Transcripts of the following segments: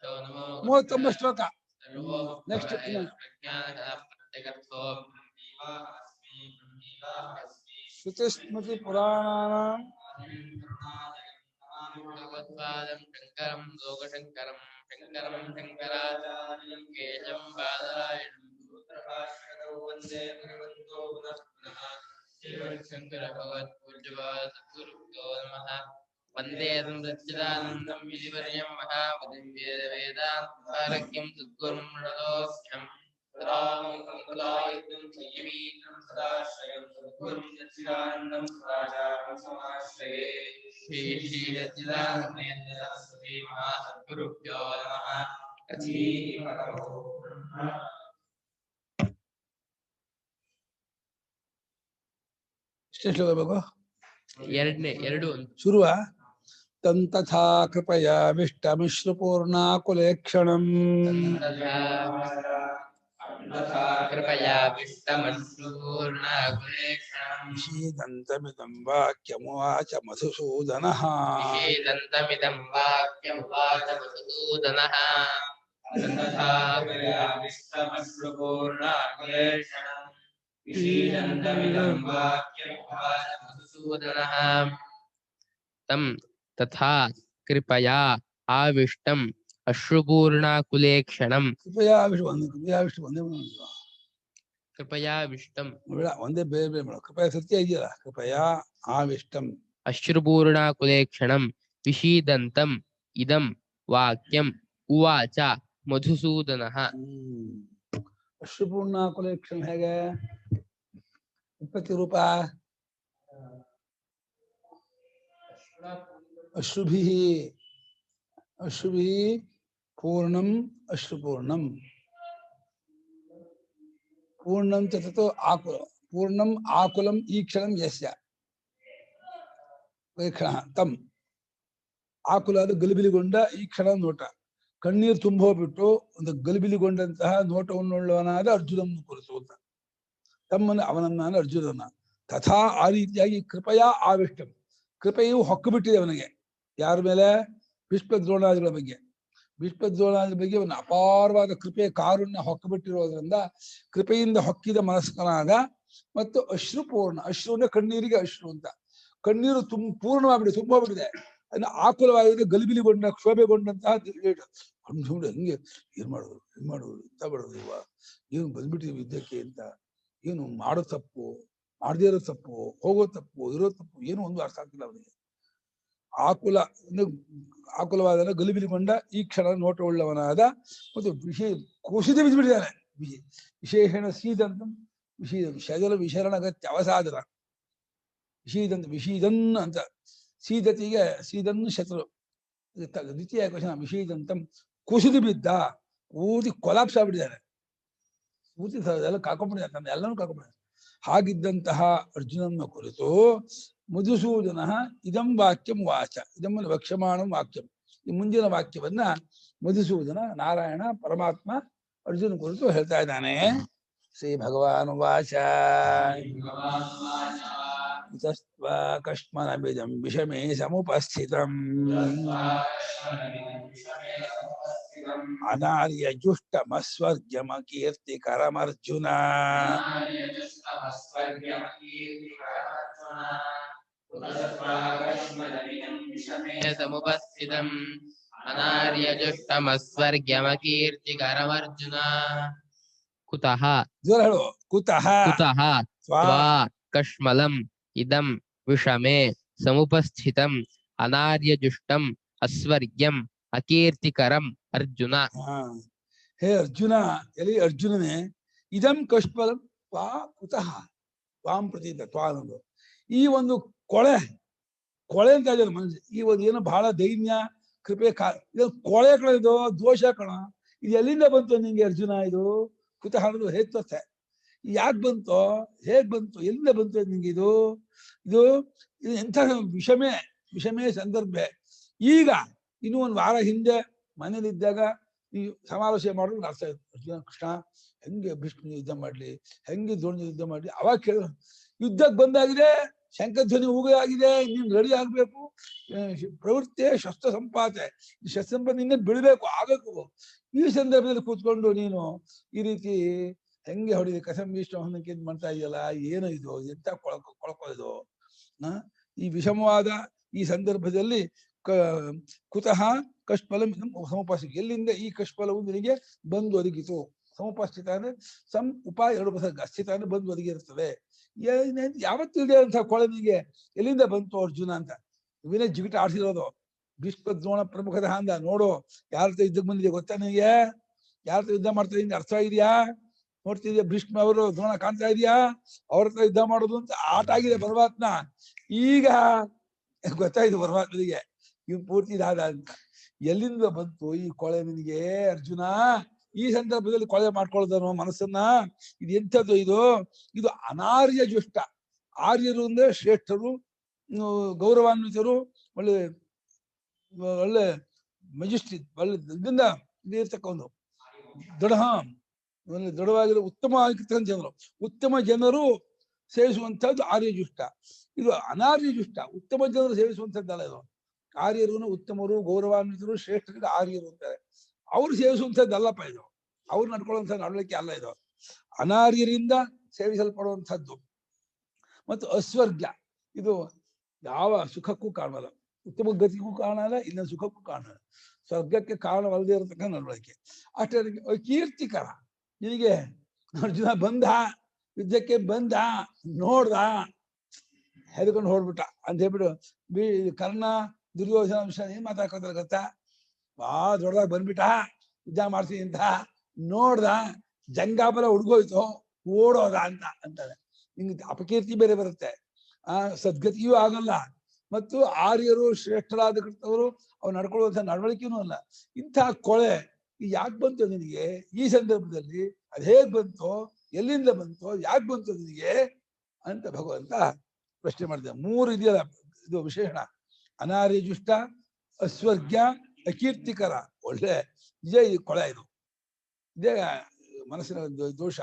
39 ಶ್ಲೋಕ. ನೆಕ್ಸ್ಟ್ ಶ್ರುತಿಸ್ಮೃತಿ ಪುರಾಣಾನಾಂ ಶಂಕರಂ ಲೋಕಶಂಕರಂ ಶಂಕರಂ ಶಂಕರಾಚಾರ್ಯಂ ಕೇಶಂ ಬಾದರಾಯಣಂ ಸೂತ್ರಭಾಷ್ಯಕೃತೌ ವಂದೇ ಭಗವಂತೋ ಪುನಃ ಪುನಃ ಶ್ರೀಮತ್ಶಂಕರ ಭಗವತ್ಪೂಜ್ಯಪಾದ ಸದ್ಗುರುಭ್ಯೋ ನಮಃ. ವಂದೇ ಸಚ್ಚಿದಾನಂದಂ ವಿಧಿವರ್ಯಂ ಮಹಾಮತಿಂ ವೇದಾಂತಾರಕ್ಯಂ ಸದ್ಗುರುಂ ಪ್ರಣತೋಸ್ಮ್ಯಹಂ. ಸದಾಮಂಗಲಾಯುಧಂ ಸಂಯಮೀನಂ ಸದಾಶ್ರಯಂ ಸದ್ಗುರುಂ ಸಚ್ಚಿದಾನಂದಂ ಸದಾಚಾರ್ಯಂ ಸಮಾಶ್ರಯೇ. ಶ್ರೀ ಶ್ರೀ ಸಚ್ಚಿದಾನಂದೇಂದ್ರ ಸರಸ್ವತಿ ಮಹಾಸದ್ಗುರುಭ್ಯೋ ನಮಃ. ಕಥೀ ಪರಮೋ ಬ್ರಹ್ಮ. ಎಷ್ಟು ಶ್ಲೋಕ ಬೇಕು? ಎರಡು ಶುರುವ ತಂತಥಾ ಕೃಪಯಾ ವಿಷ್ಟಮಿಶ್ರಪೂರ್ಣಾಕುಲೇಕ್ಷಣಂ ಕೃಪಯಾ ವಿಷ್ಟಮಶ್ರೂರ್ಣಾಕುಲೇಕ್ಷಣಂ ವಿಷೀದಂತಮಿದಂ ವಾಕ್ಯಮುವಾಚ ಮಧುಸೂದನಃ. ವಿಷೀದಂತಮಿದಂ ವಾಕ್ಯಮುವಾಚ ಮಧುಸೂದನಃ. ತಥಾ ಕೃಪಯಾ ವಿಷ್ಟಮಶ್ರೂರ್ಣಾಕುಲೇಕ್ಷಣಂ ವಿಷೀದಂತಮಿದಂ ವಾಕ್ಯಮುವಾಚ ಮಧುಸೂದನಃ. ತಂ ತಥಾ ಕೃಪಯಾ ಆವಿಷ್ಟಂ ಅಶ್ರುಪೂರ್ಣಾಕುಲೇಕ್ಷಣಂ. ಕೃಪಯಾ ವಿಷ್ಣು ಒಂದೇ ಕೃಪಯಾವಿಷ್ಟಂ ಬೇಡ, ಒಂದೇ ಬೇರೆ ಬೇರೆ ಮಾಡು. ಕೃಪಯಾ ಸತ್ಯ ಇದೆಯಲ್ಲ, ಕೃಪಯಾ ಆವಿಷ್ಟಂ ಅಶ್ರುಪೂರ್ಣಾಕುಲೇಕ್ಷಣಂ ವಿಷೀದಂತಂ ಇದಂ ವಾಕ್ಯಂ ಉವಾಚ ಮಧುಸೂದನಃ. ಅಶ್ರುಪೂರ್ಣಾಕುಲೇಕ್ಷಣ ಹೇಗೆ? ಉತ್ಪತ್ತಿ ರೂಪ ಅಶ್ರುಭಿಃ ಅಶ್ರುಭಿಃ ಪೂರ್ಣಂ ಅಶ್ರುಪೂರ್ಣಂ ಪೂರ್ಣಂ ಚ ತತೋ ಆಕುಲ ಪೂರ್ಣಂ ಆಕುಲಂ ಈಕ್ಷಣಂ ಯಸ್ಯ ಕ್ಷಣ ತಮ್ ಆಕುಲ ಅದು ಗಲಿಬಿಲಿಗೊಂಡ ಈ ಕ್ಷಣ ನೋಟ. ಕಣ್ಣೀರು ತುಂಬ ಹೋಗ್ಬಿಟ್ಟು ಒಂದು ಗಲಿಬಿಲಿಗೊಂಡಂತಹ ನೋಟವನ್ನುಳ್ಳವನಾದ ಅರ್ಜುನನ್ನು ಕುರಿತು ಅಂತ ತಮ್ಮನ್ನು ಅವನನ್ನ ಅರ್ಜುನನ ತಥಾ ಆ ರೀತಿಯಾಗಿ ಕೃಪಯಾ ಆವಿಷ್ಟಂ ಕೃಪೆಯು ಹೊಕ್ಕು ಬಿಟ್ಟಿದೆ ಅವನಿಗೆ. ಯಾರ ಮೇಲೆ? ಭೀಷ್ಮ ದ್ರೋಣಾದಿಗಳ ಬಗ್ಗೆ. ಭೀಷ್ಮ ದ್ರೋಣಾದಿಗಳ ಬಗ್ಗೆ ಅವನ ಅಪಾರವಾದ ಕೃಪೆ ಕಾರುಣ್ಯ ಹೊಕ್ಕು ಬಿಟ್ಟಿರೋದ್ರಿಂದ ಕೃಪೆಯಿಂದ ಹೊಕ್ಕಿದ ಮನಸ್ಕನಾದ ಮತ್ತು ಅಶ್ರುಪೂರ್ಣ. ಅಶ್ರು ಅಂದ್ರೆ ಕಣ್ಣೀರಿಗೆ ಅಶ್ರು ಅಂತ. ಕಣ್ಣೀರು ಪೂರ್ಣವಾಗ್ಬಿಟ್ಟಿದೆ, ತುಂಬ ಹೋಗ್ಬಿಟ್ಟಿದೆ. ಅದನ್ನ ಆಕುಲವಾಗಿದೆ, ಗಲಿಬಿಲಿಗೊಂಡ ಕ್ಷೋಭೆಗೊಂಡಂತಹ ಹೆಂಗೆ ಏನ್ ಮಾಡೋದು ಎಂತ ಮಾಡೋದು ಇವ ಏನು ಬಂದ್ಬಿಟ್ಟಿದ್ವಿ ಯುದ್ಧಕ್ಕೆ ಅಂತ. ಏನು ಮಾಡೋ ತಪ್ಪು, ಮಾಡದೇ ಇರೋ ತಪ್ಪು, ಹೋಗೋ ತಪ್ಪು, ಇರೋ ತಪ್ಪು, ಏನು ಒಂದು ಅರ್ಥ ಆಗ್ತಿಲ್ಲ ಅವನಿಗೆ. ಆಕುಲವಾದ ಗಲಿಬಿಲಿಗೊಂಡ ಈ ಕ್ಷಣ ನೋಟವುಳ್ಳವನಾದ ಮತ್ತು ಕುಸಿದು ಬಿದ್ದುಬಿಟ್ಟಿದ್ದಾನೆ. ವಿಶೇಷಣ ಸೀದಂತ ಶಜಲ ವಿಶರಣಗತ್ಯ ಅವಸಾದನ ವಿಷೀದನ್ ಅಂತ ಸೀದತಿಗೆ ಸೀದನ್ ಶತ್ರು ದ್ವಿತೀಯ ಕ್ವಶನ. ವಿಷೀದಂತಂ ಕುಸಿದು ಬಿದ್ದ, ಪೂರ್ತಿ ಕೊಲಾಪ್ಸ್ ಆಗ್ಬಿಟ್ಟಿದ್ದಾನೆ, ಪೂರ್ತಿ ಎಲ್ಲ ಕಾಕೊಂಡ್ಬಿಟ್ಟಿದ್ದಾನೆ, ತನ್ನ ಎಲ್ಲನೂ ಕಾಕೊಂಡ್ಬಿಟ್ಟಿದ್ದಾನೆ. ಹಾಗಿದ್ದಂತಹ ಅರ್ಜುನನ ಕುರಿತು ಮಧುಸೂದನ ಇದಂ ವಾಕ್ಯಂ ವಾಚ ಇದಂ ವಕ್ಷ್ಯಮಾಣಂ ವಾಕ್ಯಂ ಈ ಮುಂದಿನ ವಾಕ್ಯವನ್ನ ಮಧುಸೂದನ ನಾರಾಯಣ ಪರಮಾತ್ಮ ಅರ್ಜುನ ಕುರಿತು ಹೇಳ್ತಾ ಇದ್ದಾನೆ. ಶ್ರೀ ಭಗವಾನ್ ವಾಚ ಕಶ್ಮನಬಿದಂ ವಿಷಮೇ ಸಮುಪಸ್ಥಿತಂ ಅನಾರ್ಯ ಜುಷ್ಟಮಸ್ವರ್ಗ್ಯಮ ಕೀರ್ತಿಕರಮರ್ಜುನ ಸಮುಪಸ್ಥಿತಂ ಅನಾರ್ಯಜುಷ್ಟಮಸ್ವರ್ಗ್ಯಮಕೀರ್ತಿಕರಮರ್ಜುನ. ಕುತಃ ಜೋರ ಹೇಳು. ಕುತಃ ಕುತಃ ತ್ವಾ ಕಶ್ಮಲಂ ಇದಂ ವಿಷಮೇ ಸಮುಪಸ್ಥಿತಂ ಅನಾರ್ಯಜುಷ್ಟಂ ಅಸ್ವರ್ಗ್ಯಂ ಅಕೀರ್ತಿಕರಂ ಅರ್ಜುನ. ಹೇ ಅರ್ಜುನ, ಎಲ್ಲಿ ಅರ್ಜುನನೇ, ಇದಂ ಕಶ್ಮಲಂ ತ್ವಾ ಕುತಃ ತ್ವಾಂ ಪ್ರತಿ ತ್ವಾ ಅನ್ನೋದು ಈ ಒಂದು ಕೊಳೆ ಅಂತ ಇದ್ದಾರೆ ಮನಸ್ಸು. ಈ ಒಂದು ಏನು ಬಹಳ ದೈನ್ಯ ಕೃಪೆ ಇದು ಕೊಳೆ ಕಣ, ಇದು ದೋಷ ಕಣ. ಇದು ಎಲ್ಲಿಂದ ಬಂತು ನಿಂಗೆ ಅರ್ಜುನ? ಇದು ಕುತಃ ಅನ್ನೋದು ಹೇತೊತ್ತೆ. ಯಾಕೆ ಬಂತೋ, ಹೇಗ್ ಬಂತು, ಎಲ್ಲಿಂದ ಬಂತು ನಿಂಗೆ ಇದು? ಇದು ಇದು ಎಂಥ ವಿಷಮೇ ಸಂದರ್ಭ. ಈಗ ಇನ್ನೂ ಒಂದು ವಾರ ಹಿಂದೆ ಮನೇಲಿದ್ದಾಗ ಈ ಸಮಾಲೋಚನೆ ಮಾಡೋದು ಅರ್ಥ ಆಯ್ತು. ಅರ್ಜುನ ಕೃಷ್ಣ ಹೆಂಗೆ ಭೀಷ್ಮ ಯುದ್ಧ ಮಾಡ್ಲಿ, ಹೆಂಗೆ ದ್ರೋಣ ಯುದ್ಧ ಮಾಡ್ಲಿ, ಅವಾಗ ಕೇಳಿದ್ರು. ಯುದ್ಧಕ್ಕೆ ಬಂದಾಗಿದೆ ಶಂಖಧ್ವನಿ ಊಗಾಗಿದೆ, ನೀನ್ ರೆಡಿ ಆಗ್ಬೇಕು. ಪ್ರವೃತ್ತಿ ಶಸ್ತ್ರ ಸಂಪಾತೆ, ಶಸ್ತ್ರ ಸಂಪಾದನೆ ನಿನ್ನೆ ಬೀಳ್ಬೇಕು, ಆಗಬೇಕು. ಈ ಸಂದರ್ಭದಲ್ಲಿ ಕೂತ್ಕೊಂಡು ನೀನು ಈ ರೀತಿ ಹೆಂಗೆ ಹೊಡಿದೆ ಕಸಂ ಇಷ್ಟ ಹೊಂದಕ್ಕೆ ಮಾಡ್ತಾ ಇದೆಯಲ್ಲ, ಏನು ಇದು, ಎಂತ ಕೊಳಕೋದು ಈ ವಿಷಮವಾದ ಈ ಸಂದರ್ಭದಲ್ಲಿ ಕುತಃ ಕಷ್ಫಲಂ ಸಮುಪಾಸ್ತಿ, ಎಲ್ಲಿಂದ ಈ ಕಷ್ಫಲವು ನಿನಗೆ ಬಂದು ಒದಗಿತು. ಸಮುಪಸ್ಥಿತ ಅಂದ್ರೆ ಉಪಾಯ 2 ಪ್ರಸಂಗ, ಸ್ಥಿತ ಅಂದ್ರೆ ಬಂದು ಒದಗಿರುತ್ತದೆ. ಯಾವತ್ತೂ ಇದೆ ಅಂತ ಕೊಳೆ ನಿನಗೆ ಎಲ್ಲಿಂದ ಬಂತು ಅರ್ಜುನ ಅಂತ ಇವನೇ ಜಿಗಿಟ ಆಡ್ಸಿರೋದು. ಭೀಷ್ಮ ದ್ರೋಣ ಪ್ರಮುಖದ ಅಂದ, ನೋಡು ಯಾರ ಹತ್ರ ಯುದ್ಧಕ್ಕೆ ಬಂದಿದೆ ಗೊತ್ತಾ ನಿನಗೆ, ಯಾರ ಹತ್ರ ಯುದ್ಧ ಮಾಡ್ತಾ ಇದ್ದೀನಿ ಅರ್ಥ ಇದೆಯಾ, ನೋಡ್ತಿದ್ಯಾ ಭೀಷ್ಮ ಅವರು ದ್ರೋಣ ಕಾಣ್ತಾ ಇದೆಯಾ, ಅವ್ರ ಹತ್ರ ಯುದ್ಧ ಮಾಡೋದು ಅಂತ ಆಟ ಆಗಿದೆ ಪರಮಾತ್ಮ. ಈಗ ಗೊತ್ತಾಯ್ತು ಪರಮಾತ್ಮನಿಗೆ ಇವ್ ಪೂರ್ತಿ ಇದಾದ ಅಂತ. ಎಲ್ಲಿಂದ ಬಂತು ಈ ಕೊಳೆ ನಿನಗೆ ಅರ್ಜುನ, ಈ ಸಂದರ್ಭದಲ್ಲಿ ಕೊಳೆ ಮಾಡ್ಕೊಳ್ಳೋದನ್ನು ಮನಸ್ಸನ್ನ, ಇದು ಎಂಥದ್ದು ಇದು ಅನಾರ್ಯ ಜುಷ್ಟ. ಆರ್ಯರು ಅಂದ್ರೆ ಶ್ರೇಷ್ಠರು, ಗೌರವಾನ್ವಿತರು, ಒಳ್ಳೆ ಒಳ್ಳೆ ಮೆಜೆಸ್ಟಿಕ್, ಒಳ್ಳೆ ಇದರಿಂದ ಇರ್ತಕ್ಕ ಒಂದು ದೃಢವಾಗಿರೋ ಉತ್ತಮವಾಗಿರ್ತಕ್ಕಂಥ ಜನರು, ಉತ್ತಮ ಜನರು ಸೇವಿಸುವಂತಹದ್ದು ಆರ್ಯ ಜುಷ್ಟ. ಇದು ಅನಾರ್ಯ ಜುಷ್ಟ, ಉತ್ತಮ ಜನರು ಸೇವಿಸುವಂತದ್ದಲ್ಲ ಇದು. ಆರ್ಯರು ಉತ್ತಮರು, ಗೌರವಾನ್ವಿತರು, ಶ್ರೇಷ್ಠರಿಗೆ ಆರ್ಯರು ಅಂತಾರೆ. ಅವ್ರು ಸೇವಿಸುವಂಥದ್ದಲ್ಲಪ್ಪ ಇದು, ಅವ್ರು ನಡ್ಕೊಳ್ಳುವಂಥ ನಡವಳಿಕೆ ಅಲ್ಲ ಇದು. ಅನಾರ್ಯರಿಂದ ಸೇವಿಸಲ್ಪಡುವಂಥದ್ದು. ಮತ್ತು ಅಸ್ವರ್ಗ, ಇದು ಯಾವ ಸುಖಕ್ಕೂ ಕಾಣಲ್ಲ, ಉತ್ತಮ ಗತಿಗೂ ಕಾಣಲ್ಲ, ಇಲ್ಲ ಸುಖಕ್ಕೂ ಕಾಣಲ್ಲ, ಸ್ವರ್ಗಕ್ಕೆ ಕಾರಣವಲ್ಲದೆ ಇರತಕ್ಕ ನಡವಳಿಕೆ. ಅಷ್ಟೇ ಕೀರ್ತಿಕರ. ನಿನಗೆ ಅರ್ಜುನ ಬಂದ, ಯುದ್ಧಕ್ಕೆ ಬಂದ, ನೋಡ್ದ, ಹೆದರ್ಕೊಂಡು ಹೊಡ್ಬಿಟ್ಟ ಅಂತ ಹೇಳ್ಬಿಟ್ಟು ಕರ್ಣ ದುರ್ಯೋಧನ ವಿಷಯ ಏನ್ ಮಾತಾಡ್ಕೊತಾರೆ ಗೊತ್ತಾ, ಬಾ ದೊಡ್ಡದಾಗ ಬಂದ್ಬಿಟ್ಟ ಯುದ್ಧ ಮಾಡ್ತೀನಿ ಅಂತ, ನೋಡ್ದ ಜಂಗಾಬಲ ಹುಡ್ಗೋಯ್ತು, ಓಡೋದ ಅಂತಾರೆ. ನಿಂಗೆ ಅಪಕೀರ್ತಿ ಬೇರೆ ಬರುತ್ತೆ, ಸದ್ಗತಿಯೂ ಆಗಲ್ಲ, ಮತ್ತು ಆರ್ಯರು ಶ್ರೇಷ್ಠರಾದ ಕರ್ತವರು ಅವ್ರು ನಡ್ಕೊಳ್ಳುವಂಥ ನಡವಳಿಕೆನೂ ಅಲ್ಲ. ಇಂಥ ಕೊಳೆ ಯಾಕೆ ಬಂತು ನಿನಗೆ ಈ ಸಂದರ್ಭದಲ್ಲಿ, ಅದ್ ಹೇಗ್ ಬಂತು, ಎಲ್ಲಿಂದ ಬಂತು, ಯಾಕೆ ಬಂತು ನಿನಗೆ ಅಂತ ಭಗವಂತ ಪ್ರಶ್ನೆ ಮಾಡಿದೆ. 3 ಇದೆಯಲ್ಲ ಇದು ವಿಶೇಷಣ: ಅನಾರ್ಯ ಜುಷ್ಟ, ಅಸ್ವರ್ಗ್ಯ, ಅಕೀರ್ತಿಕರ. ಒಳ್ಳೆ ನಿಜ ಈ ಕೊಳೆ, ಇದೇ ಮನಸ್ಸಿನ ದೋಷ.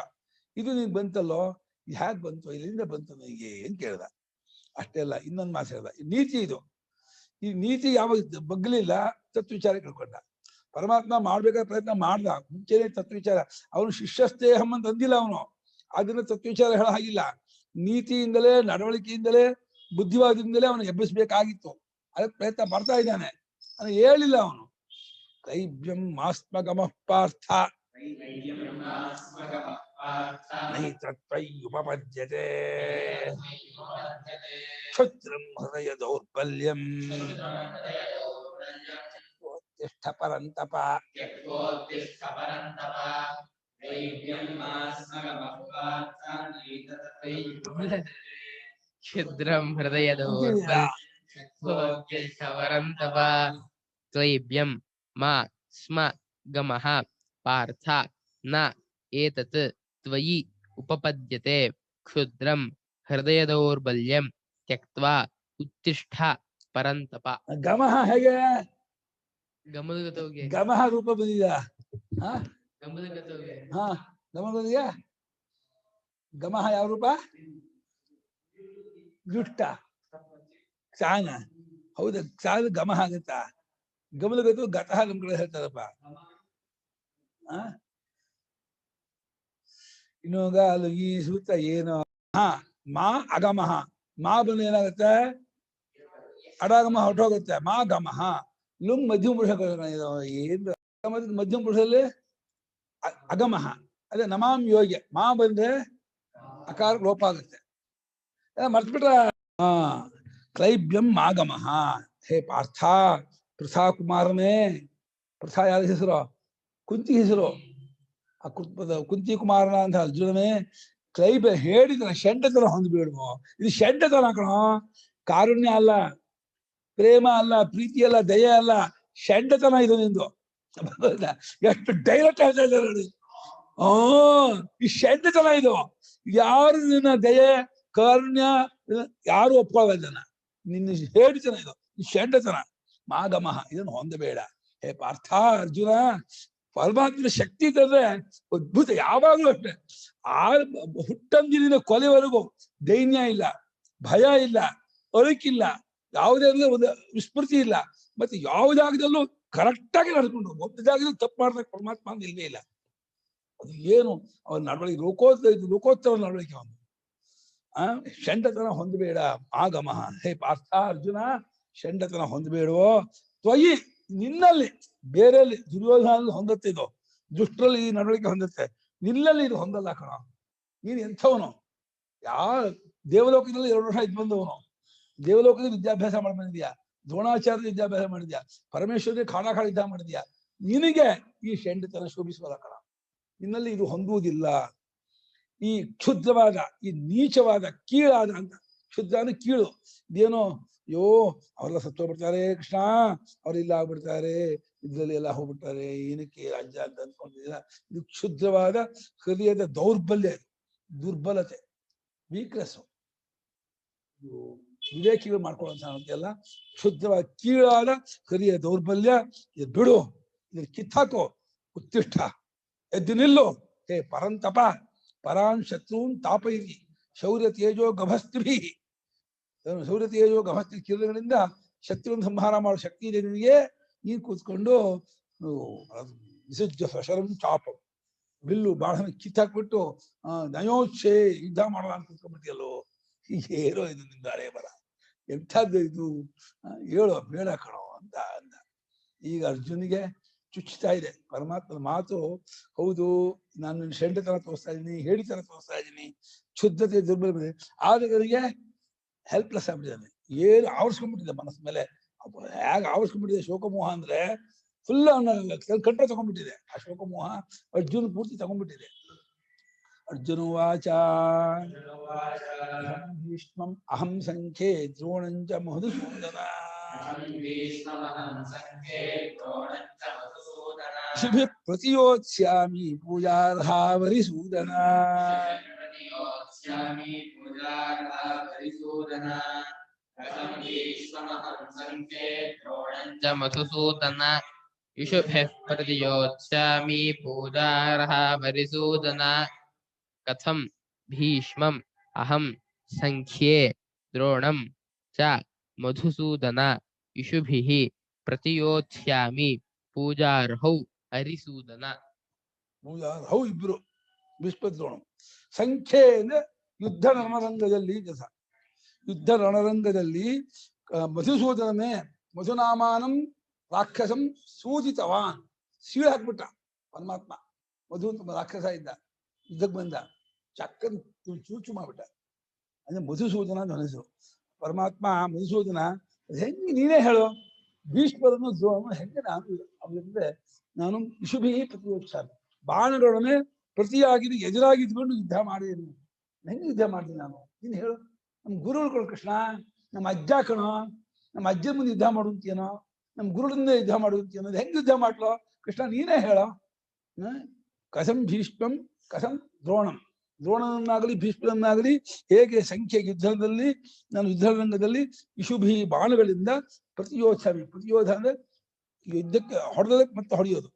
ಇದು ನೀನ್ ಬಂತಲ್ಲೋ, ಹ್ಯಾಕ್ ಬಂತು, ಎಲ್ಲಿಂದ ಬಂತು ನನಗೆ ಏನ್ ಕೇಳ್ದ. ಅಷ್ಟೇ ಅಲ್ಲ, ಇನ್ನೊಂದು ಮಾತು ಹೇಳ್ದ. ನೀತಿ ಇದು, ಈ ನೀತಿ ಯಾವಾಗ ಬಗ್ಲಿಲ್ಲ, ತತ್ವವಿಚಾರ ಕಳ್ಕೊಂಡ. ಪರಮಾತ್ಮ ಮಾಡ್ಬೇಕಾದ ಪ್ರಯತ್ನ ಮಾಡ್ದ, ಮುಂಚೆನೆ ತತ್ವವಿಚಾರ. ಅವನು ಶಿಷ್ಯಸ್ತೇಹಂ ಅಂತ ಅಂದಿಲ್ಲ ಅವನು, ಅದನ್ನ ತತ್ವವಿಚಾರ ಹೇಳ ಹಾಗಿಲ್ಲ. ನೀತಿಯಿಂದಲೇ, ನಡವಳಿಕೆಯಿಂದಲೇ, ಬುದ್ಧಿವಾದದಿಂದಲೇ ಅವನು ಎಬ್ಬಿಸ್ಬೇಕಾಗಿತ್ತು. ಅದಕ್ಕೆ ಪ್ರಯತ್ನ ಪಡ್ತಾ ಇದ್ದಾನೆ. ಅದು ಹೇಳಿಲ್ಲ ಅವನು. ಕ್ಲೈಬ್ಯಂ ಮಾಸ್ಮಗಮಃ ಪಾರ್ಥ ನೈತತ್ವಯುಪಪದ್ಯತೆ ಕ್ಷುದ್ರಂ ಹೃದಯ ದೌರ್ಬಲ್ಯಂ ತಿಷ್ಠ ಪರಂತಪ. ಕ್ಷುದ್ರಂ ಹೃದಯ ದೌರ್ಬಲ್ಯಂ ತ್ವಯಿಭ್ಯಂ ಮಾ ಸ್ಮ ಗಮಃ ಪಾರ್ಥ ನ ಏತತ್ ತ್ವಯಿ ಉಪಪದ್ಯತೆ ಕ್ಷುದ್ರಂ ಹೃದಯ ದೌರ್ಬಲ್ಯಂ ತ್ಯಕ್ತ್ವಾ ಉತ್ತಿಷ್ಠ ಪರಂತಪ. ಗಮಃ ಹೇಗೆ, ಗಮದಗತೋಗೆ ಗಮಃ ರೂಪ ಬಂದಿದ. ಗಮದಗತೋಗೆ ಹಾ ಗಮನ ಬಂದಿದ್ಯಾ? ಗಮಃ ಯಾವ ರೂಪ? ದುಷ್ಟ ಕ್ಷಾನ. ಹೌದಾ, ಕ್ಷಾನ ಗಮಃ ಆಗತ್ತಾ? ಗಮನಗತು ಗತಃ ನಮ್ ಕಡೆ ಹೇಳ್ತಾರಪ್ಪ. ಇನ್ನೊಂದ ಅಲ್ಲಿ ಈ ಸೂತ್ರ ಏನು, ಮಾ ಅಗಮಃ, ಮಾ ಬಂದು ಏನಾಗುತ್ತೆ, ಅಡಗಮ ಹೊರಟೋಗುತ್ತೆ. ಮಾ ಗಮಃ. ಲುಂಗ್ ಮಧ್ಯಮ ಪುರುಷ ಏನು, ಮಧ್ಯಮ ಪುರುಷದಲ್ಲಿ ಅಗಮಃ, ಅದೇ ನಮಾಮ್ ಯೋಗ್ಯ. ಮಾ ಬಂದ್ರೆ ಅಕಾರ ಲೋಪ ಆಗುತ್ತೆ, ಮರ್ತ್ಬಿಟ್ರ. ಕ್ಲೈಬ್ಯಂ ಆಗಮಃ. ಹೇ ಪಾರ್ಥ, ಪೃಥಾ ಕುಮಾರನೇ. ಪೃಥಾ ಯಾರ ಹೆಸರು? ಕುಂತಿ ಹೆಸರು. ಆ ಕುಂತಿ ಕುಮಾರನ ಅಂತ ಅರ್ಜುನನೇ ಕ್ಲೈಬ್ಯ ಹೇಳಿದ ಷಂಡತನ ಹೊಂದ್ಬಿಡುವ. ಇದು ಷಂಡತನ ಕಣೋ, ಕಾರುಣ್ಯ ಅಲ್ಲ, ಪ್ರೇಮ ಅಲ್ಲ, ಪ್ರೀತಿ ಅಲ್ಲ, ದಯೆ ಅಲ್ಲ, ಷಂಡತನ ಇದು ನಿಂದು. ಎಷ್ಟು ಡೈರೆಕ್ಟ್ ಹೇಳ್ತಾ ಇದ್ದಾರೆ ನೋಡಿ. ಈ ಷಂಡತನ ಇದು. ಯಾರು ನಿನ್ನ ದಯೆ ಕಾರುಣ್ಯ ಯಾರು ಒಪ್ಕೊಳ್ಳೋದನ್ನ, ನಿನ್ನ ಹೇಳಿತನ ಇದು, ಷಂಡತನ. ಮಾಗಮಃ, ಇದನ್ನು ಹೊಂದಬೇಡ. ಹೇ ಪಾರ್ಥ, ಅರ್ಜುನ, ಪರಮಾತ್ಮನ ಶಕ್ತಿ ತಂದ್ರೆ ಅದ್ಭುತ. ಯಾವಾಗ್ಲೂ ಅಷ್ಟೇ, ಹುಟ್ಟಂದಿನ ಕೊಲೆವರೆಗೂ ದೈನ್ಯ ಇಲ್ಲ, ಭಯ ಇಲ್ಲ, ಅಳುಕಿಲ್ಲ, ಯಾವುದೇ ಒಂದು ವಿಸ್ಮೃತಿ ಇಲ್ಲ. ಮತ್ತೆ ಯಾವ ಜಾಗದಲ್ಲೂ ಕರೆಕ್ಟ್ ಆಗಿ ನಡ್ಕೊಂಡು ಒಂದು ಜಾಗದಲ್ಲಿ ತಪ್ಪು ಮಾಡ್ದಾಗ ಪರಮಾತ್ಮ ಅಂತ ಇಲ್ಲೇ ಇಲ್ಲ. ಅದು ಏನು ಅವನ ನಡವಳಿಕೆ ಲೋಕೋತ್ತರ ನಡವಳಿಕೆ ಅವನು. ಷಂಡತನ ಹೊಂದಬೇಡ ಆಗಮ. ಹೇ ಪಾರ್ಥ ಅರ್ಜುನ, ಷಂಡತನ ಹೊಂದಬೇಡವೋ. ತ್ವಯಿ ನಿನ್ನಲ್ಲಿ, ಬೇರೆಯಲ್ಲಿ ದುರ್ಯೋಧನ ಹೊಂದತ್ತೆ, ಇದು ದುಷ್ಟರಲ್ಲಿ ಈ ನಡವಳಿಕೆ ಹೊಂದತ್ತೆ, ನಿನ್ನಲ್ಲಿ ಇದು ಹೊಂದಲ್ಲ ಕಣ. ನೀನು ಎಂಥವನು? ಯಾವ ದೇವಲೋಕದಲ್ಲಿ 2 ವರ್ಷ ಇದ್ ಬಂದವನು, ದೇವಲೋಕದಲ್ಲಿ ವಿದ್ಯಾಭ್ಯಾಸ ಮಾಡಿ ಬಂದಿದ್ಯಾ, ದ್ರೋಣಾಚಾರ್ಯ ವಿದ್ಯಾಭ್ಯಾಸ ಮಾಡಿದ್ಯಾ, ಪರಮೇಶ್ವರ ಖಾಡ ಯುದ್ಧ ಮಾಡಿದ್ಯಾ. ನಿನಗೆ ಈ ಷಂಡತನ ಶೋಭಿಸುವಲ್ಲ ಕಣ, ನಿನ್ನಲ್ಲಿ ಇದು ಹೊಂದುವುದಿಲ್ಲ. ಈ ಕ್ಷುದ್ರವಾದ, ಈ ನೀಚವಾದ, ಕೀಳಾದ ಅಂತ, ಕ್ಷುದ್ರ ಅಂದ್ರೆ ಕೀಳು, ಇದೇನೋ ಅಯ್ಯೋ ಅವರೆಲ್ಲ ಸತ್ತೋಗ್ಬಿಡ್ತಾರೆ ಕೃಷ್ಣ, ಅವರೆಲ್ಲ ಆಗ್ಬಿಡ್ತಾರೆ, ಇದ್ರಲ್ಲಿ ಎಲ್ಲ ಹೋಗ್ಬಿಡ್ತಾರೆ, ಏನಕ್ಕೆ ರಾಜ್ಯ ಅಂತ ಅಂದ್ಕೊಂಡಿದ್ದೀರಾ. ಇದು ಕ್ಷುದ್ರವಾದ ಹೃದಯದ ದೌರ್ಬಲ್ಯ, ದುರ್ಬಲತೆ, ವೀಕ್ನೆಸ್. ವಿವೇಕಿಗಳು ಮಾಡ್ಕೊಳ್ಳುವಂತ ಎಲ್ಲ ಕ್ಷುದ್ರವಾದ ಕೀಳಾದ ಹೃದಯ ದೌರ್ಬಲ್ಯ. ಇದು ಬಿಡು, ಇದ್ರ ಕಿತ್ತಾಕೋ, ಉತ್ತಿಷ್ಠ, ಎದ್ದು ನಿಲ್ಲು. ಹೇ ಪರಂತಪ, ಪರಾನ್ ಶತ್ರುನ್ ತಾಪಯಿರಿ, ಶೌರ್ಯ ತೇಜೋ ಗಭಸ್ತಿಭಿ. ಶೌರ್ಯ ತೇಜೋ ಗಭಸ್ತಿ ಕಿರಣಗಳಿಂದ ಶತ್ರುವನ್ನು ಸಂಹಾರ ಮಾಡೋ ಶಕ್ತಿ ಇದೆ ನಿನಗೆ. ನೀನು ಕೂತ್ಕೊಂಡು ವಿಸರ್ಜ ಸಶರಂ ಚಾಪಂ, ಬಿಲ್ಲು ಬಾಣನ ಕಿತ್ತಾಕ್ಬಿಟ್ಟು ನಯೋಚ್ಛೆ ಯುದ್ಧ ಮಾಡೋಣ ಅಂತ ಕೂತ್ಕೊಂಡ್ಬಿಟ್ಟಿಯಲ್ಲೋ. ಏನೋ ಇದು ನಿಂದ ಹಳೆ ಬರ, ಎಂಥದ್ದು ಇದು, ಹೇಳೋ ಬೇಡ ಕಣೋ ಅಂತ ಅಂದ. ಈಗ ಅರ್ಜುನಿಗೆ ಚುಚ್ಚುತ್ತಾ ಇದೆ ಪರಮಾತ್ಮನ ಮಾತು. ಹೌದು, ನಾನು ಷಂಡತನ ತೋರಿಸ್ತಾ ಇದ್ದೀನಿ, ಹೇಳಿತನ ತೋರಿಸ್ತಾ ಇದ್ದೀನಿ, ಕ್ಷುದ್ರತೆ ದುರ್ಬಲ. ಆದ್ರೆ ನನಗೆ ಹೆಲ್ಪ್ಲೆಸ್ ಆಗ್ಬಿಟ್ಟಿದ್ದಾನೆ, ಏನು ಆವರಿಸ್ಕೊಂಡ್ಬಿಟ್ಟಿದೆ ಮನಸ್ಸ ಮೇಲೆ. ಹೇಗೆ ಆವರಿಸ್ಕೊಂಡ್ಬಿಟ್ಟಿದೆ ಶೋಕಮೋಹ ಅಂದ್ರೆ, ಫುಲ್ ಕಂಟ್ರೋಲ್ ತಗೊಂಡ್ಬಿಟ್ಟಿದೆ ಆ ಶೋಕಮೋಹ. ಅರ್ಜುನ್ ಪೂರ್ತಿ ತಗೊಂಡ್ಬಿಟ್ಟಿದೆ. ಅರ್ಜುನ ವಾಚ ಭೀಷ್ಮಂ ಅಹಂ ಸಂಖ್ಯೆ ದ್ರೋಣಂಚ ಮಧುಸೂದನ ಶಿಭಿ ಪ್ರತಿಯೋತ್ಸ್ಯಾಮಿ ಪೂಜಾರ್ಹಾವರಿಸೂದನ ಮಧುಸೂದನ ಇಷುಭಿಃ ಪ್ರತಿಯೋತ್ಸ್ಯಾಮಿ ಪೂಜಾರ್ಹಾವರಿಸೂದನ ಕಥಂ ಭೀಷ್ಮಂ ಅಹಂ ಸಂಖ್ಯೆ ದ್ರೋಣಂ ಚ ಮಧುಸೂದನ ಇಷುಭಿಃ ಪ್ರತಿಯೋತ್ಸ್ಯಾಮಿ ಪೂಜಾರ್ಹೌ ಹರಿಸೂದನ. ಪೂಜಾರ್ಹೌ ಇಬ್ರು, ಭೀಷ್ಮ ದ್ರೋಣ. ಸಂಖ್ಯೆ ಅಂದ್ರೆ ಯುದ್ಧ ರಣರಂಗದಲ್ಲಿ ಕೆಲಸ. ಯುದ್ಧ ರಣರಂಗದಲ್ಲಿ ಮಧುಸೂದನೇ ಮಧುನಾಮಾನಂ ರಾಕ್ಷಸಂ ಸೂಜಿತವಾನ್, ಸೀಳು ಹಾಕ್ಬಿಟ್ಟ ಪರಮಾತ್ಮ. ಮಧು ರಾಕ್ಷಸ ಇದ್ದ, ಯುದ್ಧಕ್ಕೆ ಬಂದ, ಚಕ್ಕನ್ ಚೂಚು ಮಾಡ್ಬಿಟ್ಟ. ಅಂದ್ರೆ ಮಧುಸೂದನ ಅಂತ ಹೆಸರು. ಪರಮಾತ್ಮ ಮಧುಸೂದನ ಹೆಂಗೆ ನೀನೇ ಹೇಳು, ಭೀಷ್ಮರನ್ನು ದ್ರೋಣ ಹೆಂಗೆ ನಾನು ಅವರಿಂದ ನಾನು ಇಷುಭಿ ಪ್ರತಿಯೋತ್ಸಾಹ, ಬಾಣಗಳೊಡನೆ ಪ್ರತಿಯಾಗಿ ಎದುರಾಗಿದ್ಕೊಂಡು ಯುದ್ಧ ಮಾಡಿದೀನಿ. ಹೆಂಗೆ ಯುದ್ಧ ಮಾಡ್ತೀನಿ ನಾನು, ನೀನು ಹೇಳು. ನಮ್ಮ ಗುರುಗಳು ಕೃಷ್ಣ, ನಮ್ಮ ಅಜ್ಜ ಕಣೋ, ನಮ್ಮ ಅಜ್ಜನ ಮುಂದೆ ಯುದ್ಧ ಮಾಡುವಂತೇನೋ, ನಮ್ಮ ಗುರುಗಳಿಂದ ಯುದ್ಧ ಮಾಡುವಂತೇನೋ, ಹೆಂಗೆ ಯುದ್ಧ ಮಾಡ್ಲೋ ಕೃಷ್ಣ ನೀನೇ ಹೇಳೋ. ಕಥಂ ಭೀಷ್ಮಂ ಕಥಂ ದ್ರೋಣಂ, ದ್ರೋಣನನ್ನಾಗಲಿ ಭೀಷ್ಮನನ್ನಾಗಲಿ ಹೇಗೆ ಸಂಖ್ಯೆ ಯುದ್ಧದಲ್ಲಿ ನಾನು ಯುದ್ಧರಂಗದಲ್ಲಿ ಇಷುಭಿ ಬಾಣಗಳಿಂದ ಪ್ರತಿಯೋತ್ಸವಿ, ಪ್ರತಿಯೋಧ ಅಂದ್ರೆ ಯುದ್ಧಕ್ಕೆ ಹೊಡೆದಕ್ಕೆ ಮತ್ತೆ ಹೊಡೆಯೋದು,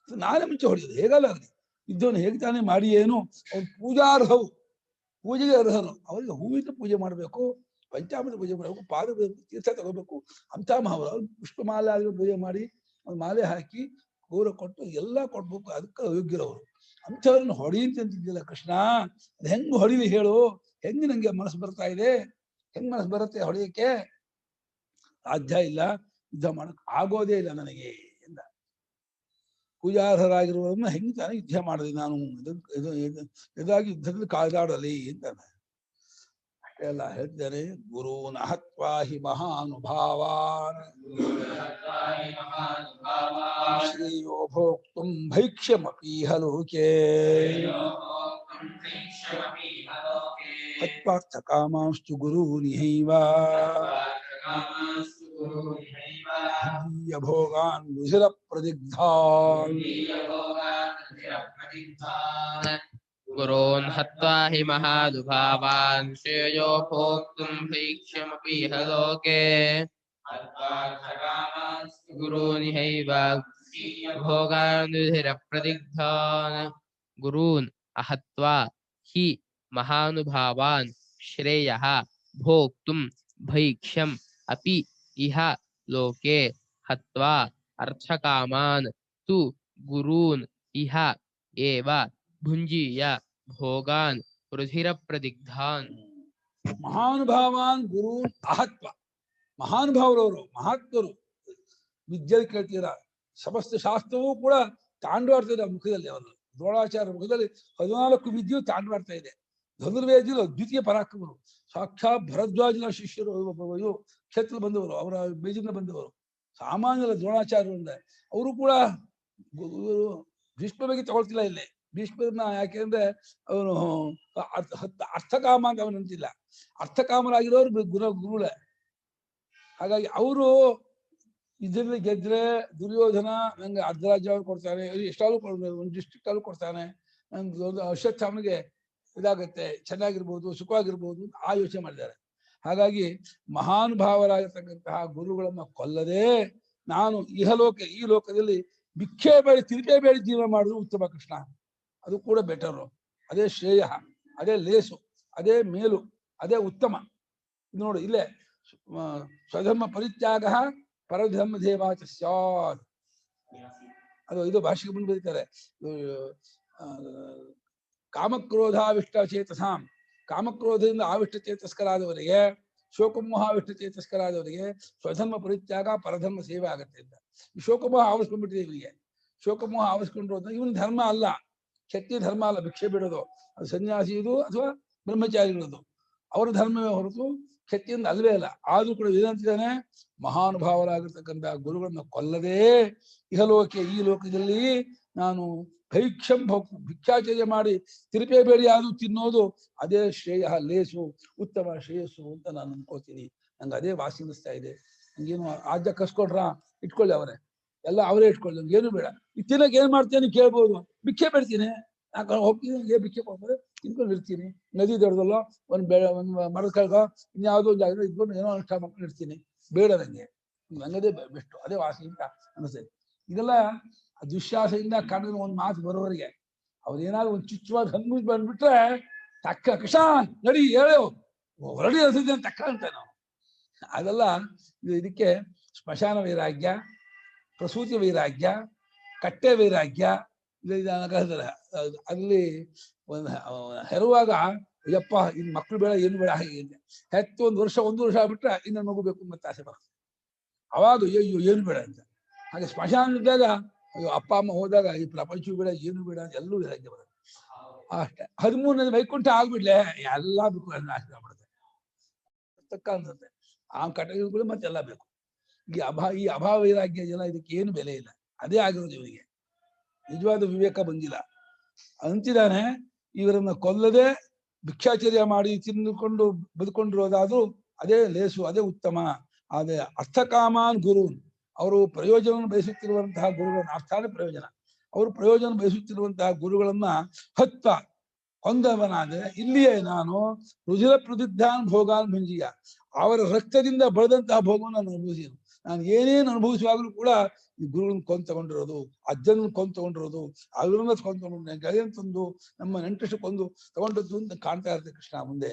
ನಾನೇ ಮುಂಚೆ ಹೊಡೆಯೋದು, ಹೇಗಲ್ಲ ಆಗಲಿ ಯುದ್ಧವನ್ನು ಹೇಗೆ ತಾನೇ ಮಾಡಿ ಏನು. ಅವ್ರು ಪೂಜಾರ್ಹವು, ಪೂಜೆಗೆ ಅರ್ಹರು. ಅವರಿಗೆ ಹೂವಿನ ಪೂಜೆ ಮಾಡಬೇಕು, ಪಂಚಾಮೃತ ಪೂಜೆ ಮಾಡಬೇಕು, ಪಾದ ತೀರ್ಥ ತಗೋಬೇಕು, ಅಂತ ಮಹಾವರು ಪುಷ್ಪಮಾಲೆ ಆದರೂ ಪೂಜೆ ಮಾಡಿ ಒಂದು ಮಾಲೆ ಹಾಕಿ ಗೌರವ ಕೊಟ್ಟು ಎಲ್ಲ ಕೊಡ್ಬೇಕು, ಅದಕ್ಕೆ ಯೋಗ್ಯರವರು. ಅಂಥವ್ರನ್ನ ಹೊಡಿ ಅಂತಿದ್ದಿಲ್ಲ ಕೃಷ್ಣ. ಅದು ಹೆಂಗ್ ಹೊಡಿಲಿ ಹೇಳು, ಹೆಂಗ್ ನಂಗೆ ಮನಸ್ಸು ಬರ್ತಾ ಇದೆ, ಹೆಂಗ್ ಮನಸ್ಸು ಬರುತ್ತೆ ಹೊಡೆಯಕ್ಕೆ? ಸಾಧ್ಯ ಇಲ್ಲ, ಯುದ್ಧ ಮಾಡಕ್ ಆಗೋದೇ ಇಲ್ಲ ನನಗೆ ಎಂದ. ಪೂಜಾರ್ಹರಾಗಿರುವುದನ್ನ ಹೆಂಗ್ ತಾನೇ ಯುದ್ಧ ಮಾಡಿದೆ ನಾನು, ಇದಾಗಿ ಯುದ್ಧದಲ್ಲಿ ಕಾಯ್ದಾಡಲಿ ಅಂತ ಅಷ್ಟೇ ಅಲ್ಲ ಹೇಳ್ತಾರೆ. ಗುರೂನ್ ಹತ್ವಾ ಹಿ ಮಹಾನುಭಾವಾನ್ ಶ್ರೇಯೋ ಭೋಕ್ತುಂ ಭೈಕ್ಷ್ಯಮಪೀಹ ಲೋಕೆ ಹತ್ವಾರ್ಥ ಕಾಮಾಂಸ್ತು ಗುರೂನಿಹೈವ ಭೋಗಾನ್ ರುಧಿರ ಪ್ರದಿಗ್ಧಾನ್. ಗುರೋನ್ ಹತ್ವಾ ಹಿ ಮಹಾನುಭಾವಾನ್ ಶ್ರೇಯೋ ಭೋಕ್ತುಂ ಭೈಕ್ಷ್ಯಮಪೀಹ ಲೋಕೆ ಗುರೂನಿಹೈವ ಭೋಗಾನ್ ರುಧಿರ ಪ್ರದಿಗ್ಧಾನ್. ಗುರೂನ್ ಅಹತ್ವಾ ಹಿ ಮಹಾನುಭಾವಾನ್ ಶ್ರೇಯಃ ಭೋಕ್ತುಂ ಭೈಕ್ಷ್ಯಂ ಅಪಿ ಇಹ ಲೋಕೆ ಹತ್ವಾ ಅರ್ಥಕಾಮಾನ್ ತು ಗುರೂನ್ ಇಹ ಏವ ಭುಂಜೀಯ ಭೋಗಾನ್ ರುಧಿರಪ್ರದಿಗ್ಧಾನ್. ಮಹಾನುಭಾವಾನ್ ಗುರೂನ್ ಅಹತ್ವ. ಮಹಾನುಭಾವರವರು ಮಹಾತ್ಮರು ವಿದ್ಯೆ ಕೇಳ್ತೀರಾ. ಸಮಸ್ತ ಶಾಸ್ತ್ರವೂ ಕೂಡ ತಾಂಡವಾಡ್ತಾ ಇದೆ ಮುಖದಲ್ಲಿ. ಅವರು ದ್ರೋಣಾಚಾರ್ಯ ಮುಖದಲ್ಲಿ 14 ವಿದ್ಯೆಯು ತಾಂಡವಾಡ್ತಾ ಇದೆ. ಧನುರ್ವೇದಿಗಳು ದ್ವಿತೀಯ ಪರಾಕ್ರಮರು, ಸಾಕ್ಷಾತ್ ಭರದ್ವಾಜನ ಶಿಷ್ಯರು, ಇವರು ಕ್ಷೇತ್ರ ಬಂದವರು, ಅವರ ಬೇಜಿಂದ ಬಂದವರು, ಸಾಮಾನ್ಯರ ದ್ರೋಣಾಚಾರ್ಯರು ಅಂದ್ರೆ ಅವರು ಕೂಡ ಭೀಷ್ಮ ಬಗ್ಗೆ ತಗೊಳ್ತಿಲ್ಲ ಇಲ್ಲಿ. ಭೀಷ್ಮರನ್ನ ಯಾಕೆಂದ್ರೆ ಅವನು ಅರ್ಥಕಾಮ ಅಂತ ಅವನು ಅಂತಿಲ್ಲ. ಅರ್ಥಕಾಮರಾಗಿರೋರು ಗುರುಗಳೇ. ಹಾಗಾಗಿ ಅವರು ಇದರಲ್ಲಿ ಗೆದ್ರೆ ದುರ್ಯೋಧನ ನಂಗೆ ಅರ್ಧ ರಾಜ್ಯ ಕೊಡ್ತಾನೆ, ಎಷ್ಟಾದ್ರು ಕೊಡ್ಬೋದು, ಒಂದು ಡಿಸ್ಟ್ರಿಕ್ಟ್ ಅಲ್ಲೂ ಕೊಡ್ತಾನೆ, ನಂಗೆ ಒಂದು ಅಶ್ವತ್ಥಾಮನಿಗೆ ಇದಾಗತ್ತೆ, ಚೆನ್ನಾಗಿರ್ಬೋದು, ಸುಖವಾಗಿರ್ಬೋದು, ಆ ಯೋಚನೆ ಮಾಡಿದ್ದಾರೆ. ಹಾಗಾಗಿ ಮಹಾನುಭಾವರಾಗಿರ್ತಕ್ಕಂತಹ ಗುರುಗಳನ್ನ ಕೊಲ್ಲದೆ ನಾನು ಈ ಲೋಕದಲ್ಲಿ ಭಿಕ್ಷೆ ಬೇಡಿ ತಿರುಪೆ ಬೇಡಿ ಜೀವನ ಮಾಡಿದ್ರು ಉತ್ತಮ ಕೃಷ್ಣ. ಅದು ಕೂಡ ಬೆಟರು, ಅದೇ ಶ್ರೇಯ, ಅದೇ ಲೇಸು, ಅದೇ ಮೇಲು, ಅದೇ ಉತ್ತಮ. ನೋಡಿ ಇಲ್ಲೇ ಸ್ವಧರ್ಮ ಪರಿತ್ಯಾಗ ಪರಧರ್ಮ ಧೇವಾಚ ಸ್ಯಾತ್. ಇದು ಭಾಷೆಗೆ ಮುಂದೆ ಬರೀತಾರೆ. ಕಾಮಕ್ರೋಧಾವಿಷ್ಟ ಚೇತಸಾಂ, ಕಾಮಕ್ರೋಧದಿಂದ ಆವಿಷ್ಟ ಚೇತಸ್ಕರಾದವರಿಗೆ, ಶೋಕಮೋಹಾವಿಷ್ಟ ಚೇತಸ್ಕರಾದವರಿಗೆ ಸ್ವಧರ್ಮ ಪರಿತ್ಯಾಗ ಪರಧರ್ಮ ಸೇವೆ ಆಗತ್ತೆ ಅಂತ. ಈ ಶೋಕಮೋಹ ಆವರಿಸ್ಕೊಂಡ್ಬಿಟ್ಟಿದೆ ಇವರಿಗೆ. ಶೋಕಮೋಹ ಆವರಿಸ್ಕೊಂಡ್ರು ಅಂತ ಇವನ್ ಧರ್ಮ ಅಲ್ಲ, ಕ್ಷತ್ರಿಯ ಧರ್ಮ ಅಲ್ಲ ಭಿಕ್ಷೆ ಬಿಡೋದು. ಅದು ಸನ್ಯಾಸಿ ಇದು ಅಥವಾ ಬ್ರಹ್ಮಚಾರಿಗಳದು, ಅವರ ಧರ್ಮವೇ ಹೊರತು ಕ್ಷತ್ರಿಯಿಂದ ಅಲ್ವೇ ಅಲ್ಲ. ಆದ್ರೂ ಕೂಡ ಏನಂತಿದ್ದಾನೆ, ಮಹಾನುಭಾವರಾಗಿರ್ತಕ್ಕಂಥ ಗುರುಗಳನ್ನ ಕೊಲ್ಲದೆ ಇಹಲೋಕೆ ಈ ಲೋಕದಲ್ಲಿ ನಾನು ಭೈಕ್ಷಂ ಭಿಕ್ಷಾಚರ್ಯ ಮಾಡಿ ತಿರುಪೆ ಬೇಡಿ ಆದ್ರೂ ತಿನ್ನೋದು ಅದೇ ಶ್ರೇಯ, ಲೇಸು, ಉತ್ತಮ ಶ್ರೇಯಸ್ಸು ಅಂತ ನಾನು ಅನ್ಕೋತೀನಿ. ನಂಗೆ ಅದೇ ವಾಸಿ ಅನ್ನಿಸ್ತಾ ಇದೆ. ನಂಗೇನು ರಾಜ್ಯ ಕಸ್ಕೊಟ್ರ ಇಟ್ಕೊಳ್ಳಿ, ಅವರೇ ಎಲ್ಲ ಅವರೇ ಇಟ್ಕೊಳ್ಳಿ, ನಂಗೆ ಏನು ಬೇಡ. ತಿನ್ನಕ್ಕೆ ಏನ್ ಮಾಡ್ತೇನೆ ಕೇಳ್ಬೋದು, ಭಿಕ್ಷೆ ಬೇಡ್ತೀನಿ, ಹೋಗ್ತೀನಿ ಭಿಕ್ಷೆ ಕೊಡ್ತಾರೆ, ತಿನ್ಕೊಂಡು ಇರ್ತೀನಿ. ನದಿ ದೊಡ್ಡದಲ್ಲ, ಒಂದು ಮರದ ಕೆಳಗ ಇನ್ಯಾವುದೋ ಜಾಗ ಇದ್ಕೊಂಡು ಏನೋ ಅನುಷ್ಠಾನ ಮಾಡ್ಕೊಂಡು ಇರ್ತೀನಿ, ಬೇಡ ನಂಗೆ, ನಂಗದೇ ಬೆಸ್ಟ್, ಅದೇ ವಾಸಿ ಅಂತ ಅನಿಸ್ತದೆ. ಇದೆಲ್ಲ ದುಶ್ಯಾಸೆಯಿಂದ ಕಣ್ಣನ ಒಂದು ಮಾತು ಬರೋವರೆಗೆ. ಅವ್ರೇನಾದ್ರು ಒಂದು ಚುಚ್ಚುವಾಗಿ ಹಂಗ ಬಂದ್ಬಿಟ್ರೆ ತಕ್ಕ ಕೃಷ್ಣ ನಡಿ ಹೇಳು ಹೊರಡಿ ಅನ್ಸುತ್ತೆ ಅಂತ ತಕ್ಕ ಅಂತ ನಾವು. ಅದೆಲ್ಲ ಇದಕ್ಕೆ ಸ್ಮಶಾನ ವೈರಾಗ್ಯ, ಪ್ರಸೂತಿ ವೈರಾಗ್ಯ, ಕಟ್ಟೆ ವೈರಾಗ್ಯ ಹೇಳ್ತಾರೆ. ಅಲ್ಲಿ ಒಂದು ಹೆರುವಾಗ ಯಪ್ಪ ಇನ್ ಮಕ್ಳು ಬೇಡ ಏನು ಬೇಡ, ಹಾಗೆ ಹೆತ್ತು ಒಂದು ವರ್ಷ ಆಗ್ಬಿಟ್ರೆ ಇನ್ನು ಮಗು ಬೇಕು ಮತ್ತೆ ಆಸೆ ಬರ್ತದೆ. ಅವಾಗ ಅಯ್ಯೋ ಏನು ಬೇಡ ಅಂತ. ಹಾಗೆ ಸ್ಮಶಾನ ಇದ್ದಾಗ ಅಯ್ಯೋ ಅಪ್ಪ ಅಮ್ಮ ಹೋದಾಗ ಈ ಪ್ರಪಂಚವೂ ಬೇಡ ಏನು ಬೇಡ ಅಂತ ಎಲ್ಲೂ ವೈರಾಗ್ಯ ಬರುತ್ತೆ ಅಷ್ಟೇ. 13ನೇ ವೈಕುಂಠ ಆಗ್ಬಿಡ್ಲೆ ಎಲ್ಲಾ ಬೇಕು ಎಲ್ಲ ಆಸೆ ಆಗ್ಬಿಡುತ್ತೆ ತಕ್ಕ ಅನ್ಸುತ್ತೆ. ಆ ಕಟಗಳು ಮತ್ತೆಲ್ಲ ಬೇಕು. ಈ ಅಭಾವ ವೈರಾಗ್ಯ ಜನ ಇದಕ್ಕೆ ಏನು ಬೆಲೆ ಇಲ್ಲ. ಅದೇ ಆಗಿರೋದು ಇವರಿಗೆ, ನಿಜವಾದ ವಿವೇಕ ಬಂದಿಲ್ಲ ಅಂತಿದ್ದಾನೆ. ಇವರನ್ನ ಕೊಲ್ಲದೆ ಭಿಕ್ಷಾಚರ್ಯ ಮಾಡಿ ತಿಂದುಕೊಂಡು ಬದುಕೊಂಡಿರೋದಾದ್ರೂ ಅದೇ ಲೇಸು, ಅದೇ ಉತ್ತಮ. ಅದೇ ಅರ್ಥಕಾಮಾನ್ ಗುರು, ಅವರು ಪ್ರಯೋಜನ ಬಯಸುತ್ತಿರುವಂತಹ ಗುರುಗಳನ್ನ, ಅರ್ಥಾನೇ ಪ್ರಯೋಜನ, ಅವರು ಪ್ರಯೋಜನ ಬಯಸುತ್ತಿರುವಂತಹ ಗುರುಗಳನ್ನ ಹತ್ತ ಕೊಂದವನಾದ್ರೆ ಇಲ್ಲಿಯೇ ನಾನು ರುಜಿರ ಪ್ರದಿಗ್ಧಾನ್ ಭೋಗಾನ್ ಭುಂಜಿಯ, ಅವರ ರಕ್ತದಿಂದ ಬೆಳೆದಂತಹ ಭೋಗವನ್ನು ನಾನು ಅನುಭವಿಸಿದ್ರು. ನಾನು ಏನೇನು ಅನುಭವಿಸುವಾಗಲೂ ಕೂಡ ಈ ಗುರುಗಳನ್ನ ಕೊಂದು ತಗೊಂಡಿರೋದು, ಅಜ್ಜನ ಕೊಂದು ತಗೊಂಡಿರೋದು, ಅವ್ರನ್ನ ಕೊಂದು ತಗೊಂಡು ಗೆಳೆಯನ್ ತಂದು ನಮ್ಮ ನೆಂಟಷ್ಟು ಕೊಂದು ತಗೊಂಡದ್ದು ಅಂತ ಕಾಣ್ತಾ ಇರುತ್ತೆ ಕೃಷ್ಣ ಮುಂದೆ.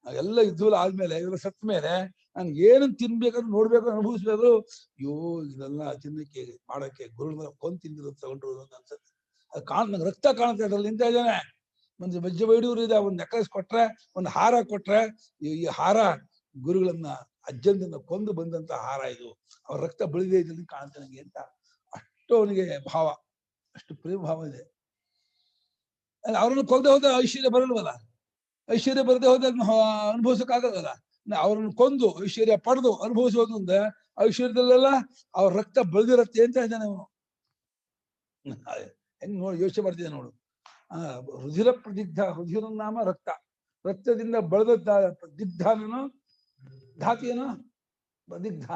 ಎಲ್ಲ ಯುದ್ಧಗಳು ಆದ್ಮೇಲೆ ಇವರು ಸತ್ತ ಮೇಲೆ ನಾನು ಏನನ್ನು ತಿನ್ಬೇಕಾದ್ರೂ ನೋಡ್ಬೇಕು ಅನುಭವಿಸ್ಬೇಕು, ಅಯ್ಯೋ ಇದೆಲ್ಲ ತಿನ್ನಕ್ಕೆ ಮಾಡಕ್ಕೆ ಗುರುಗಳ ಕೊಂದು ತಿಂದಿರೋದು ತಗೊಂಡಿರೋದು ಅಂತ ಅನ್ಸುತ್ತೆ. ಅದು ನಂಗೆ ರಕ್ತ ಕಾಣುತ್ತೆ, ಅದ್ರಲ್ಲಿ ನಿಂತ ಇದ್ದಾನೆ. ಒಂದು ವಜ್ಜ ವೈಡೂರು ಇದೆ, ಒಂದು ನೆಕ್ಲೆಸ್ ಕೊಟ್ರೆ, ಒಂದು ಹಾರ ಕೊಟ್ರೆ, ಈ ಹಾರ ಗುರುಗಳನ್ನ ಅಜ್ಜಂದನ್ನ ಕೊಂದು ಬಂದಂತ ಹಾರ, ಇದು ಅವ್ರ ರಕ್ತ ಬಳಿದೇ ಇದ್ರಲ್ಲಿ ಕಾಣುತ್ತೆ ನನಗೆ ಅಂತ. ಅಷ್ಟು ಅವನಿಗೆ ಭಾವ, ಅಷ್ಟು ಪ್ರೇಮ ಭಾವ ಇದೆ. ಅವ್ರನ್ನ ಕೊಂದು ಹೋದ ಐಶ್ವರ್ಯ ಬರಲ್ವಲ್ಲ, ಐಶ್ವರ್ಯ ಬರದೆ ಹೋದ ಅನುಭವಿಸಕ್ಕಾಗಲ್ಲ. ಅವ್ರನ್ನ ಕೊಂದು ಐಶ್ವರ್ಯ ಪಡೆದು ಅನುಭವಿಸೋದು ಅಂದ್ರೆ ಐಶ್ವರ್ಯದಲ್ಲೆಲ್ಲ ಅವ್ರ ರಕ್ತ ಬೆಳೆದಿರತ್ತೆ ಅಂತ ಇದ್ದಾನೆ ಅವನು. ಹೆಂಗ್ ನೋಡಿ ಯೋಚನೆ ಮಾಡ್ತಿದ್ದೆ ನೋಡು. ರುಧಿರ ಪ್ರದಿಗ್ಧ, ರುಧಿರ ನಾಮ ರಕ್ತ, ರಕ್ತದಿಂದ ಬೆಳೆದ ಪ್ರದಿಗ್ಧಾನೇನೋ ಧಾತು ಏನೋ ಪ್ರದಿಗ್ಧ.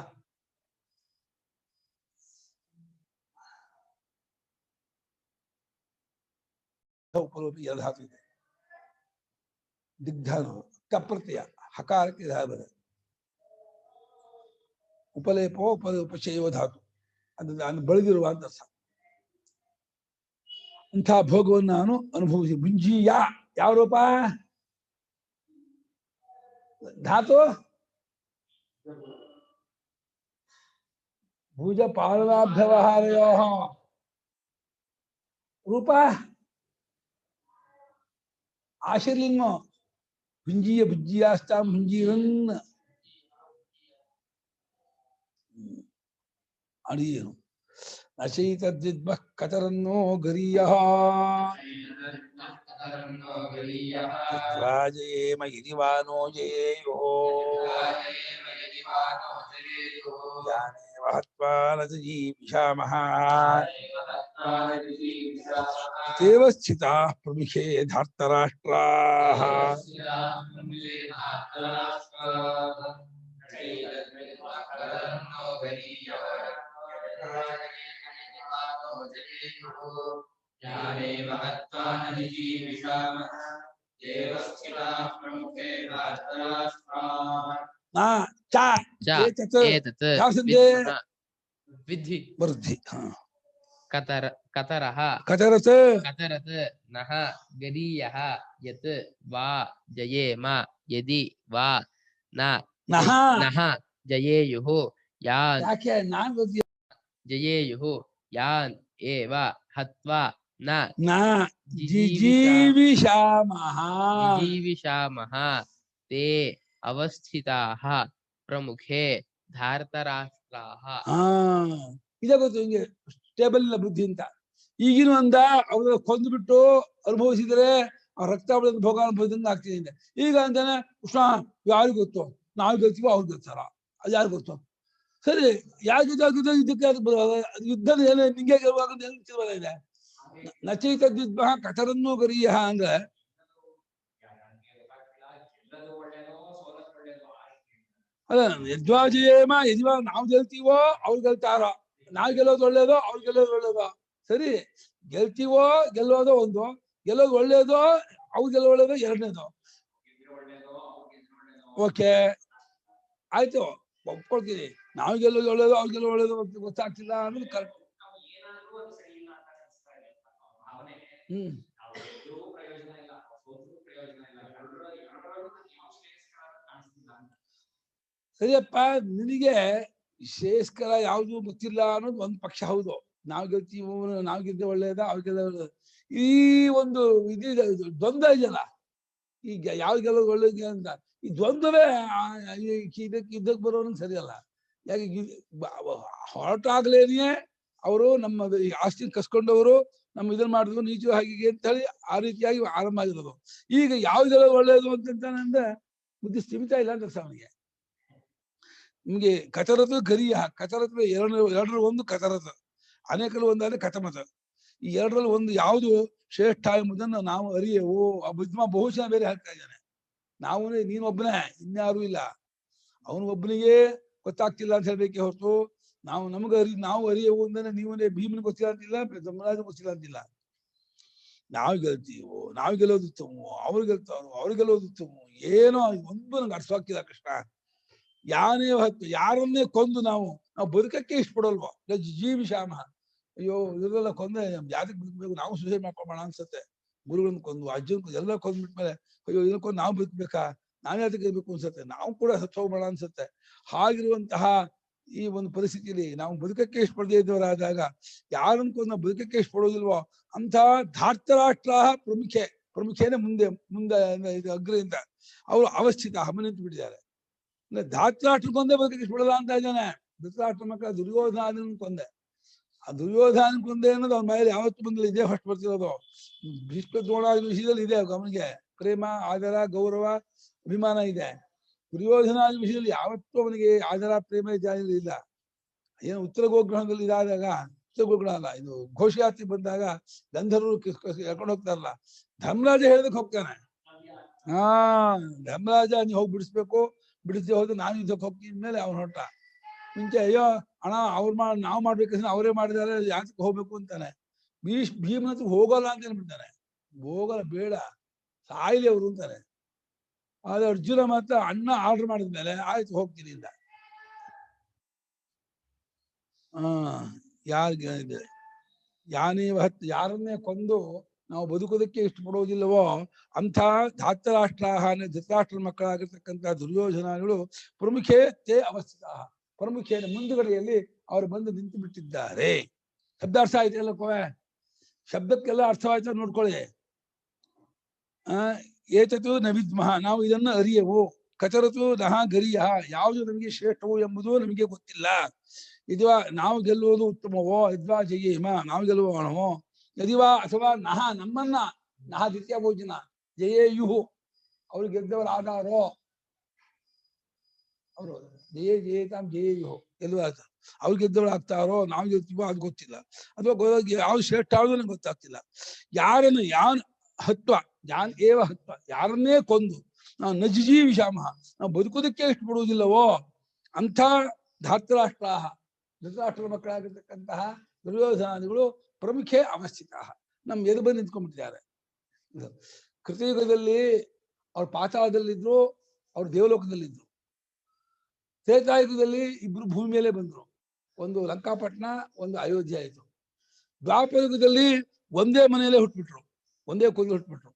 ಉಪಲೋಪಿ ಧಾತು ಇದೆ. ದಿಗ್ಧಾನು ಕಪ್ರತ್ಯಯ ಹಕಾರಕ್ಕೆ ಧಾತು, ಉಪಲೇಪೋ ಉಪಚಯವ ಧಾತು, ಅದು ಬೆಳೆದಿರುವ ಅಂತ ಅರ್ಥ. ಇಂಥ ಭೋಗವನ್ನು ನಾನು ಅನುಭವಿಸಿ ಭುಂಜೀಯ ಯಾವ ರೂಪ, ಧಾತು ಭುಜ ಪಾಲನಾಭ್ಯವಹಾರಯೋ ರೂಪ ಆಶೀರ್ಲಿಂಗೋ ಭುಂಜೀಯ ಭುಜ್ಜಿಯಾಸ್ತಾಂ ಭುಂಜೀರನ್ ಅಡಿಯೇನು ನಚೈತದ್ವಿದ್ಮಃ ಕತರನ್ನೋ ಗರೀಯಃ ರಾಜಯೇಮ ಇತಿ ವಾನೋ ಜಯೇಯೋ ಜ್ಞಾನೇವ ಹತ್ವಾ ನ ಜೀವಿಷಾಮಃ ತೇವ ಸ್ಥಿತಾಃ ಪ್ರಮುಖೇ ಧಾರ್ತರಾಷ್ಟ್ರಾಃ ನಾ ಚ च ಏತತ್ एतत् ಯಾವ ಸಂಧಿ विद्मः विद्धि ವೃದ್ಧಿ कतरः ಕತರತ್ कतरत् नः गरीयः यत् वा जयेम यदि वा न ನಹ नः जयेयुः यान् ಯಾಕೆ ನಾನ್ ವೃದ್ಧಿ जयेयुः यान् एव हत्वा न ನ ಜಿಜೀವಿಷಾಮಃ जिजीविषामः ते अवस्थिताः प्रमुखे धार्तराष्ट्राः ಹಾ ಇದೇ ಗೊತ್ತು ಹಿಂಗೆ ಸ್ಟೇಬಲ್ ಇಲ್ಲ ಬುದ್ಧಿ ಅಂತ ಈಗಿನ ಒಂದ ಅವ್ರ ಕೊಂದ್ಬಿಟ್ಟು ಅನುಭವಿಸಿದ್ರೆ ಆ ರಕ್ತಾವಳಿ ಭೋಗ ಅನುಭವಿದಂಗ ಆಗ್ತಿದೆ ಈಗ ಅಂತಾನೆ ಉಷ್ಣ ಯಾರಿಗೂ ಗೊತ್ತು ನಾವು ಗೆಲ್ತೀವೋ ಅವ್ರು ಗೆಲ್ತಾರ ಅದು ಯಾರು ಗೊತ್ತು ಸರಿ ಯಾಕೆ ಇದಕ್ಕೆ ಯುದ್ಧದ ಏನು ನಿಂಗೆ ಗೆಲ್ಲುವಾಗ ಇದೆ ನಚೈತದ್ವಿದ್ಮಃ ಕತರನ್ನೋ ಗರೀಯ ಅಂದ್ರೆ ಅಲ್ಲ ಯದ್ವಾಜಯೇಮ ಯದ್ವಾ ನಾವು ಗೆಲ್ತೀವೋ ಅವ್ರು ಗೆಲ್ತಾರೋ ನಾವು ಗೆಲ್ಲೋದು ಒಳ್ಳೇದೋ ಅವ್ರು ಗೆಲ್ಲೋದು ಒಳ್ಳೇದೋ ಸರಿ ಗೆಲ್ತೀವೋ ಗೆಲ್ಲೋದು ಒಂದು ಗೆಲ್ಲೋದು ಒಳ್ಳೇದೋ ಅವ್ರು ಗೆಲ್ಲೋ ಒಳ್ಳೇದೋ ಎರಡನೇದು ಓಕೆ ಆಯ್ತು ಒಪ್ಕೊಳ್ತೀನಿ ನಾವು ಗೆಲ್ಲೋದು ಒಳ್ಳೇದು ಅವ್ರು ಗೆಲ್ಲೋ ಒಳ್ಳೇದು ಗೊತ್ತಾಗ್ತಿಲ್ಲ ಅನ್ನೋದು ಕರೆಕ್ಟ್ ಹ್ಮ್ ಸರಿಯಪ್ಪ ನಿನಗೆ ಶ್ರೇಯಸ್ಕರ ಯಾವುದು ಗೊತ್ತಿಲ್ಲ ಅನ್ನೋದು ಒಂದು ಪಕ್ಷ ಹೌದು ನಾವು ಗೆಲ್ತೀವೋ ನಾವು ಗೆದ್ದೆ ಒಳ್ಳೇದ ಅವ್ರು ಗೆಲ್ಲ ಒಳ್ಳೇದ ಈ ಒಂದು ಇದಿದೆ ದ್ವಂದ್ವ ಇದೆಯಲ್ಲ ಈಗ ಯಾವ್ದು ಗೆಲ್ಲೋದು ಒಳ್ಳೇದು ಅಂತ ಈ ದ್ವಂದ್ವವೇ ಇದಕ್ಕೆ ಬರೋನು ಸರಿಯಲ್ಲ ಯಾಕೆ ಹೊರಟಾಗ್ಲೇನೆ ಅವರು ನಮ್ಮ ಈ ಆಸ್ತಿ ಕಸ್ಕೊಂಡವರು ನಮ್ಮ ಇದನ್ನ ಮಾಡಿದ್ರು ನೀಚು ಹಾಗೆ ಅಂತ ಹೇಳಿ ಆ ರೀತಿಯಾಗಿ ಆರಂಭ ಆಗಿರೋದು ಈಗ ಯಾವ್ದೆಲ್ಲ ಒಳ್ಳೇದು ಅಂತಂದ್ರೆ ಬುದ್ಧಿ ಸ್ಥಿಮಿತ ಇಲ್ಲ ಅಂತ ಅವನಿಗೆ ನಿಮ್ಗೆ ಕತರತು ಗರಿಯ ಕತರತ್ವ ಎರಡರ ಒಂದು ಕತರತ ಅನೇಕರು ಒಂದಾದ್ರೆ ಕಥಮತ ಈ ಎರಡರಲ್ಲಿ ಒಂದು ಯಾವುದು ಶ್ರೇಷ್ಠ ಎಂಬುದನ್ನು ನಾವು ಅರಿಯವು ಆ ಬುದ್ಧಿಮ ಬಹುಶಃ ಬೇರೆ ಹಾಕ್ತಾ ಇದ್ದಾನೆ ನಾವು ನೀನೊಬ್ಬನೇ ಇನ್ಯಾರು ಇಲ್ಲ ಅವನು ಒಬ್ಬನಿಗೆ ಗೊತ್ತಾಗ್ತಿಲ್ಲ ಅಂತ ಹೇಳ್ಬೇಕೆ ಹೊರತು ನಾವು ಅರಿಯವು ಅಂದ್ರೆ ನೀವೇ ಭೀಮನ್ ಗೊತ್ತಿಲ್ಲ ಅಂತಿಲ್ಲ ಧರ್ಮರಾಜ ಗೊತ್ತಿಲ್ಲ ಅಂತಿಲ್ಲ ನಾವು ಗೆಲ್ತೀವೋ ನಾವು ಗೆಲ್ಲೋದು ಉತ್ತಮೋ ಅವ್ರು ಗೆಲ್ತಾರೋ ಅವ್ರು ಗೆಲ್ಲೋದು ಉತ್ತಮೋ ಏನೋ ಒಂದು ನಂಗೆ ಅರ್ಥವಾಗ್ತಿಲ್ಲ ಕೃಷ್ಣ ಯಾನೇ ಹೊತ್ತು ಯಾರನ್ನೇ ಕೊಂದು ನಾವು ಬದುಕಕ್ಕೆ ಇಷ್ಟಪಡಲ್ವೋ ಜೀವಿಷಾಮ ಅಯ್ಯೋ ಇವರೆಲ್ಲ ಕೊಂದ್ರೆ ಯಾವ್ದಕ್ಕೆ ಬದುಕಬೇಕು ನಾವು ಸೂಸೈಡ್ ಮಾಡ್ಕೊಬೋಣ ಅನ್ಸುತ್ತೆ ಗುರುಗಳನ್ನ ಕೊಂದು ಅಜ್ಜನ್ ಕೊಂದು ಎಲ್ಲ ಕೊಂದ್ಬಿಟ್ಮೇಲೆ ಅಯ್ಯೋ ಇದಕ್ಕೊಂದು ನಾವು ಬದುಕ್ಬೇಕಾ ನಾವೇ ಅದಕ್ಕೆ ಇರ್ಬೇಕು ಅನ್ಸುತ್ತೆ ನಾವು ಕೂಡ ಸತ್ತು ಹೋಗ್ಬೇಡ ಅನ್ಸುತ್ತೆ ಹಾಗಿರುವಂತಹ ಈ ಒಂದು ಪರಿಸ್ಥಿತಿಯಲ್ಲಿ ನಾವು ಬದುಕಕ್ಕೆ ಇಷ್ಟಪಡದೇ ಇದ್ದವರಾದಾಗ ಯಾರನ್ನ ಕೊಂದು ನಾವು ಬದುಕಕ್ಕೆ ಇಷ್ಟಪಡೋದಿಲ್ವೋ ಅಂತ ಧಾರ್ತರಾಷ್ಟ್ರ ಪ್ರಮುಖೇನೆ ಮುಂದೆ ಇದು ಅಗ್ರದಿಂದ ಅವರು ಅವಸ್ಥಿತ ನಿಂತು ಬಿಟ್ಟಿದ್ದಾರೆ ಅಂದ್ರೆ ಧಾರ್ತರಾಷ್ಟ್ರ ಕೊಂದೇ ಬದುಕಕ್ಕೆ ಇಷ್ಟಪಡಲ್ಲ ಅಂತ ಇದ್ದಾನೆ ಧೃತರಾಷ್ಟ್ರ ಮಕ್ಕಳ ದುರ್ಯೋಧನ ಕೊಂದೆ ಆ ದುರ್ಯೋಧನ ಕೊಂದೆ ಅನ್ನೋದು ಅವ್ನ ಮನೆಯಲ್ಲಿ ಯಾವತ್ತೂ ಬಂದಿಲ್ಲ ಇದೇ ಫಸ್ಟ್ ಬರ್ತಿರೋದು ಭೀಷ್ಮ ದ್ರೋಣಾದಿ ವಿಷಯದಲ್ಲಿ ಇದೆ ಅವನಿಗೆ ಪ್ರೇಮ ಆದರ ಗೌರವ ಅಭಿಮಾನ ಇದೆ ದುರ್ಯೋಧನಾದಿ ವಿಷಯದಲ್ಲಿ ಯಾವತ್ತೂ ಅವನಿಗೆ ಆದರ ಪ್ರೇಮ ಜಾರಿ ಇಲ್ಲ ಏನು ಉತ್ತರ ಗೋಗ್ರಹಣದಲ್ಲಿ ಇದಾದಾಗ ಉತ್ತರ ಗೋಗ್ರಹ ಅಲ್ಲ ಇದು ಘೋಷಯಾತ್ರೆ ಬಂದಾಗ ಗಂಧರ್ವರು ಎಳ್ಕೊಂಡು ಹೋಗ್ತಾರಲ್ಲ ಧರ್ಮರಾಜ ಹೇಳದಕ್ಕೆ ಹೋಗ್ತಾನೆ ಧರ್ಮರಾಜ ನೀವು ಹೋಗಿ ಬಿಡಿಸ್ಬೇಕು ಬಿಡಿಸದೆ ಹೋದ್ರೆ ನಾನು ಯುದ್ಧಕ್ಕೆ ಹೋಗ್ತೀನಿ ಮೇಲೆ ಅವ್ನು ಹೊರಟ ಮುಂಚೆ ಅಯ್ಯೋ ಅಣ್ಣ ನಾವು ಮಾಡ್ಬೇಕಂದ್ರೆ ಅವರೇ ಮಾಡಿದಾರೆ ಯಾಕೆ ಹೋಗ್ಬೇಕು ಅಂತಾನೆ ಭೀಮನ ಹತ್ರ ಹೋಗಲ್ಲ ಅಂತ ಹೇಳ್ಬಿಡ್ತಾನೆ ಹೋಗಲ್ಲ ಬೇಡ ಸಾಯಿಲಿ ಅವರು ಅಂತಾನೆ ಆದ್ರೆ ಅರ್ಜುನ ಮಾತ್ರ ಅಣ್ಣ ಆರ್ಡರ್ ಮಾಡಿದ್ಮೇಲೆ ಆಯ್ತು ಹೋಗ್ತೀನಿ ಇಂದ ಯಾರಿಗೆ ಯಾರನ್ನೇ ಕೊಂದು ನಾವು ಬದುಕೋದಕ್ಕೆ ಇಷ್ಟಪಡುವುದಿಲ್ಲವೋ ಅಂಥ ಧಾತರಾಷ್ಟ್ರಾಹ ಧೃತರಾಷ್ಟ್ರ ಮಕ್ಕಳಾಗಿರ್ತಕ್ಕಂಥ ದುರ್ಯೋಧನಗಳು ಪ್ರಮುಖೇ ತೇ ಅವಸ್ಥಿತ ಪ್ರಮುಖೇನ ಮುಂದುಗಡೆಯಲ್ಲಿ ಅವರು ಬಂದು ನಿಂತು ಬಿಟ್ಟಿದ್ದಾರೆ. ಶಬ್ದಾರ್ಥ ಆಯ್ತು ಎಲ್ಲ ಕೋವೆ, ಶಬ್ದಕ್ಕೆಲ್ಲ ಅರ್ಥವಾಯ್ತು ನೋಡ್ಕೊಳ್ಳಿ. ಏತತು ನ ವಿದ್ಮಃ, ನಾವು ಇದನ್ನು ಅರಿಯವು. ಕಚರತು ನಹ ಗರಿಯ, ಯಾವುದು ನಮಗೆ ಶ್ರೇಷ್ಠವು ಎಂಬುದು ನಮಗೆ ಗೊತ್ತಿಲ್ಲ. ಇದ್ವಾ ನಾವು ಗೆಲ್ಲುವುದು ಉತ್ತಮವೋ, ಇದ್ವಾ ಜಯೇಮ ನಾವು ಗೆಲ್ಲುವವನವೋ, ಯದಿವಾ ಅಥವಾ ನಹ ನಮ್ಮನ್ನ ನಹ ದ್ವಿತೀಯ ಭೋಜನ ಜಯೇಯುಹು ಅವ್ರು ಗೆದ್ದವರಾದಾರೋ, ಅವರು ಜಯೇತಾಂ ಜಯೇಯುಹು ಗೆಲ್ಲುವ ಅವ್ರು ಗೆದ್ದವರು ಆಗ್ತಾರೋ, ನಾವು ಗೆಲ್ತೀವೋ ಅದು ಗೊತ್ತಿಲ್ಲ. ಅಥವಾ ಯಾವ್ದು ಶ್ರೇಷ್ಠ ಆಗೋದು ನಮ್ಗೆ ಗೊತ್ತಾಗ್ತಿಲ್ಲ. ಯಾರನ್ನು ಯಾನ್ ಹತ್ವ ಯಾನ್ ಏವ ಹತ್ವ, ಯಾರನ್ನೇ ಕೊಂದು ನಾವು ನಜಿಜೀ ವಿಷಾಮಃ, ನಾವು ಬದುಕೋದಕ್ಕೆ ಇಷ್ಟಪಡುವುದಿಲ್ಲವೋ ಅಂಥ ಧಾತರಾಷ್ಟ್ರಾಹ ಧೃತರಾಷ್ಟ್ರದ ಮಕ್ಕಳಾಗಿರ್ತಕ್ಕಂತಹ ದುರ್ಯೋಧನಾದಿಗಳು ಪ್ರಮುಖೇ ಅವಸ್ಥಿತ, ನಮ್ ಎದು ಬಂದು ನಿಂತ್ಕೊಂಡ್ಬಿಟ್ಟಿದ್ದಾರೆ. ಕೃತಯುಗದಲ್ಲಿ ಅವ್ರು ಪಾತಾಳದಲ್ಲಿದ್ರು, ಅವ್ರು ದೇವಲೋಕದಲ್ಲಿದ್ರು. ತ್ರೇತಾಯುಗದಲ್ಲಿ ಇಬ್ರು ಭೂಮಿ ಮೇಲೆ ಬಂದ್ರು, ಒಂದು ಲಂಕಾಪಟ್ಟಣ, ಒಂದು ಅಯೋಧ್ಯೆ ಆಯಿತು. ದ್ವಾಪರಯುಗದಲ್ಲಿ ಒಂದೇ ಮನೆಯಲ್ಲೇ ಹುಟ್ಬಿಟ್ರು, ಒಂದೇ ಕುಲದಲ್ಲಿ ಹುಟ್ಬಿಟ್ರು,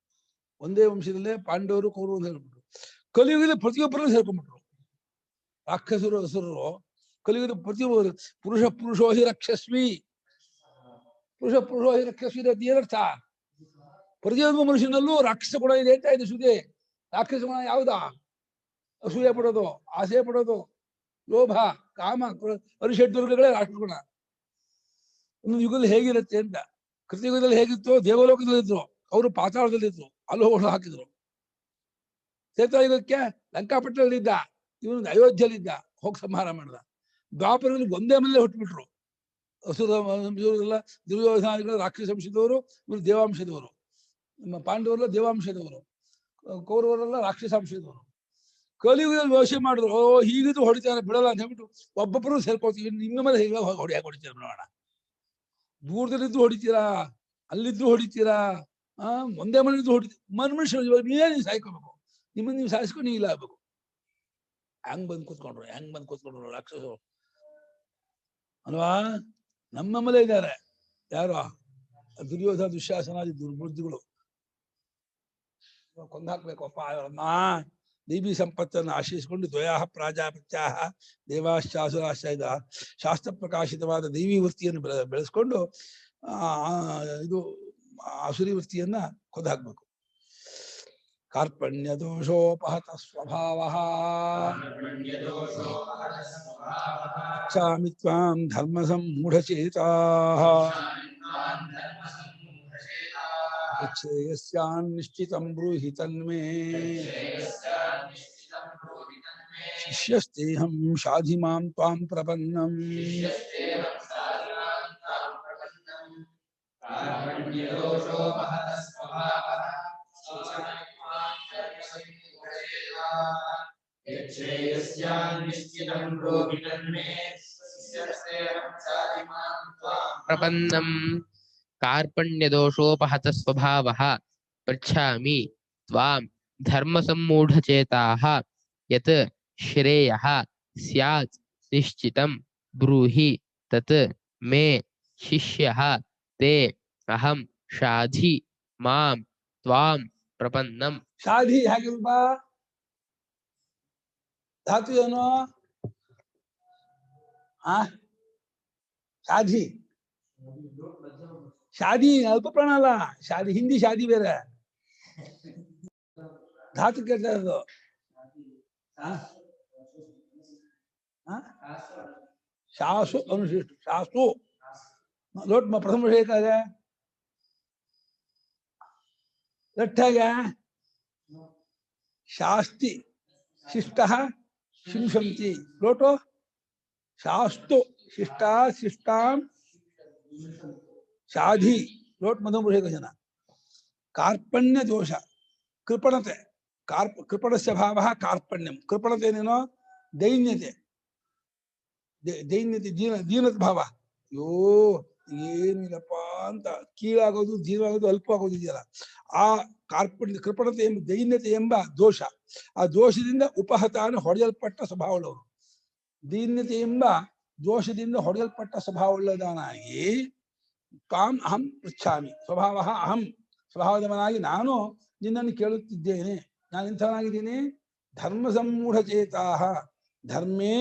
ಒಂದೇ ವಂಶದಲ್ಲೇ ಪಾಂಡವರು ಕೌರವರು ಅಂತ ಹೇಳ್ಬಿಟ್ರು. ಕಲಿಯುಗದಲ್ಲಿ ಪ್ರತಿಯೊಬ್ಬರನ್ನು ಸೇರ್ಕೊಂಡ್ಬಿಟ್ರು. ರಾಕ್ಷಸರು ಹಸುರರು ಕಲಿಯುಗದ ಪ್ರತಿಯೊಬ್ಬರು ಪುರುಷೋಹಿ ರಕ್ಷಸ್ವಿ, ಪುರುಷೋಹಿ ರಕ್ಷಸ್ವಿ ಅಂತ ಏನರ್ಥ? ಪ್ರತಿಯೊಬ್ಬ ಮನುಷ್ಯನಲ್ಲೂ ರಾಕ್ಷಸ ಗುಣ ಇದೆ ಅಂತ ಇದೆ ಸುದೆ. ರಾಕ್ಷಸ ಗುಣ ಯಾವುದಾ? ಅಸೂಯೆ ಪಡೋದು, ಆಸೆ ಪಡೋದು, ಲೋಭ, ಕಾಮ, ಅರಿಷಡ್ವರ್ಗಗಳೇ ರಾಷ್ಟ್ರಗುಣ. ಒಂದು ಯುಗದಲ್ಲಿ ಹೇಗಿರುತ್ತೆ ಅಂತ. ಕೃತಯುಗದಲ್ಲಿ ಹೇಗಿತ್ತು? ದೇವಲೋಕದಲ್ಲಿದ್ರು, ಅವರು ಪಾತಾಳದಲ್ಲಿದ್ರು, ಅಲ್ಲಿ ಹೋಗಿ ಹಾಕಿದ್ರು. ತ್ರೇತಾಯುಗಕ್ಕೆ ಲಂಕಾಪಟ್ಟಣದಲ್ಲಿದ್ದ, ಇವನು ಅಯೋಧ್ಯೆಯಲ್ಲಿದ್ದ, ಹೋಗಿ ಸಂಹಾರ ಮಾಡಿದ. ದ್ವಾಪರದಲ್ಲಿ ಒಂದೇ ಮನೇಲೆ ಹುಟ್ಟುಬಿಟ್ರು. ಅಸುರಲ್ಲ ದುರ್ಯೋಧನ ರಾಕ್ಷಸ ವಂಶದವರು, ಇವರು ದೇವಾಂಶದವರು. ನಮ್ಮ ಪಾಂಡವರೆಲ್ಲ ದೇವಾಂಶದವರು, ಕೌರವರೆಲ್ಲ ರಾಕ್ಷಸಾಂಶದವರು. ಕಲಿಯುಗದಲ್ಲಿ ಯೋಚನೆ ಮಾಡಿದ್ರು, ಓ ಹೀಗಿದ್ದು ಹೊಡಿತಾರೆ ಬಿಡಲ್ಲ ಅಂತ ಹೇಳ್ಬಿಟ್ಟು ಒಬ್ಬೊಬ್ಬರು ಸೇರ್ಕೊಳ್ತೀವಿ. ನಿಮ್ಮ ಮೇಲೆ ಹೇಗೆ ಹೊಡಿತೀರ ನೋಡೋಣ. ದೂರದಲ್ಲಿದ್ದು ಹೊಡಿತೀರಾ, ಅಲ್ಲಿದ್ದು ಹೊಡಿತೀರಾ, ಒಂದೇ ಮನೆಯದ್ದು ಹೊಡಿತೀರ. ಮನುಷ್ಯರು ನೀವೇ ಸಾಯ್ಕೋಬೇಕು, ನಿಮ್ಮನ್ನು ನೀವು ಸಾಯಿಸ್ಕೊಂಡು ನೀವು ಇಲ್ಲ ಆಗ್ಬೇಕು. ಹೆಂಗ್ ಬಂದು ಕೂತ್ಕೊಂಡ್ರು ರಾಕ್ಷಸರು ಅಲ್ವಾ? ನಮ್ಮ ಮೇಲೆ ಇದ್ದಾರೆ ಯಾರು? ದುರ್ಯೋಧನ ದುಶ್ಯಾಸನಾದಿ ದುರ್ಬುದ್ಧಿಗಳು. ಕೊಂದಾಕ್ಬೇಕಪ್ಪ ಅವರನ್ನ. ದೈವಿ ಸಂಪತ್ತನ್ನು ಆಶ್ರಯಿಸಿಕೊಂಡು ದ್ವಯಾ ಪ್ರಾಜಾಪತ್ಯಾಹ ದೇವಾಶ್ಚಾಸುರಾಶ್ಚ ಇದ ಶಾಸ್ತ್ರ ಪ್ರಕಾಶಿತವಾದ ದೈವಿ ವೃತ್ತಿಯನ್ನು ಬೆಳೆಸ್ಕೊಂಡು ಇದು ಆಸುರಿ ವೃತ್ತಿಯನ್ನ ಕೊಂದಾಕ್ಬೇಕು. ಕಾರ್ಪಣ್ಯ ದೋಷೋಪಹತ ಸ್ವಭಾವ ಚಾಮಿ ತ್ವಾಂ ಧರ್ಮ ಸಂಮೂಢಚೇತಾಃ ಯಚ್ಛೇಯಸ್ಯಾನ್ ನಿಶ್ಚಿತಂ ಬ್ರೂಹಿ ತನ್ಮೇ ಶಿಷ್ಯಸ್ತೇಹಂ ಶಾಧಿ ಮಾಂ ತ್ವಾಂ ಪ್ರಪನ್ನಂ. ಪ್ರಪನ್ನಂ ಕಾರ್ಪಣ್ಯದೋಷೋಪಹತ ಸ್ವಭಾವಃ ಪೃಚ್ಛಾಮಿ ತ್ವಾಂ ಧರ್ಮಸಮ್ಮೂಢಚೇತಾಃ ಯತ್ ಶ್ರೇಯಃ ಸ್ಯಾತ್ ನಿಶ್ಚಿತಂ ಬ್ರೂಹಿ ತತ್ ಮೇ ಶಿಷ್ಯಃ ತೇ ಅಹಂ ಶಾಧಿ ಮಾಂ ತ್ವಾಂ ಪ್ರಪನ್ನಂ. ಶಾಧಿ ಹೇಗಿಲ್ಪ ಧಾತು ಏನು? ಶಾಧಿ ಶಾದಿ ಅಲ್ಪ ಪ್ರಾಣ ಅಲ್ಲ, ಶಾದಿ ಹಿಂದಿ ಶಾದಿ ಬೇರೆ. ಧಾತು ಕೇಳ್ತಾ ಇರೋದು ಶಾಸು ಅನುಶಿಷ್ಟ ಶಾಸು ಲೋಟ್ ಪ್ರಥಮ ಹೇಗೆ ಲಟ್ಟಾಗ ಶಾಸ್ತಿ ಶಿಷ್ಟ ಶಿಂಶಂತಿ ಲೋಟೋ ಶಾಸ್ತು ಶಿಷ್ಟ ಶಿಷ್ಟಾಂ ಶಾಧಿ ಲೋಟ್ ಮಧುಮೃಹೇಕ ಜನ. ಕಾರ್ಪಣ್ಯ ದೋಷ ಕೃಪಣತೆ ಕೃಪಣಸ್ಯ ಭಾವ ಕಾರ್ಪಣ್ಯಂ. ಕೃಪಣತೆ ಏನೇನೋ ದೈನ್ಯತೆ, ದೈನ್ಯತೆ ದೀನದ ಭಾವ. ಅಯ್ಯೋ ಏನಿಲ್ಲಪ್ಪ ಅಂತ ಕೀಳಾಗೋದು ದೀನವಾಗೋದು ಅಲ್ಪ ಆಗೋದು ಇದೆಯಲ್ಲ, ಆ ಕಾರ್ಪಣ್ಯ ಕೃಪಣತೆ ಎಂಬ ದೈನ್ಯತೆ ಎಂಬ ದೋಷ. ಆ ದೋಷದಿಂದ ಉಪಹತಾನ ಹೊಡೆಯಲ್ಪಟ್ಟ ಸ್ವಭಾವವುಳ್ಳವರು. ದೈನ್ಯತೆ ಎಂಬ ದೋಷದಿಂದ ಹೊಡೆಯಲ್ಪಟ್ಟ ಸ್ವಭಾವವುಳ್ಳದಾನಾಗಿ ತ್ವಾಂ ಅಹಂ ಪೃಚ್ಛಾಮಿ ಸ್ವಭಾವ ಅಹಂ ಸ್ವಭಾವದವನಾಗಿ ನಾನು ನಿನ್ನನ್ನು ಕೇಳುತ್ತಿದ್ದೇನೆ. ನಾನು ಇಂಥವನಾಗಿದ್ದೀನಿ. ಧರ್ಮ ಸಮ್ಮೂಢ ಚೇತಾಹ ಧರ್ಮೇ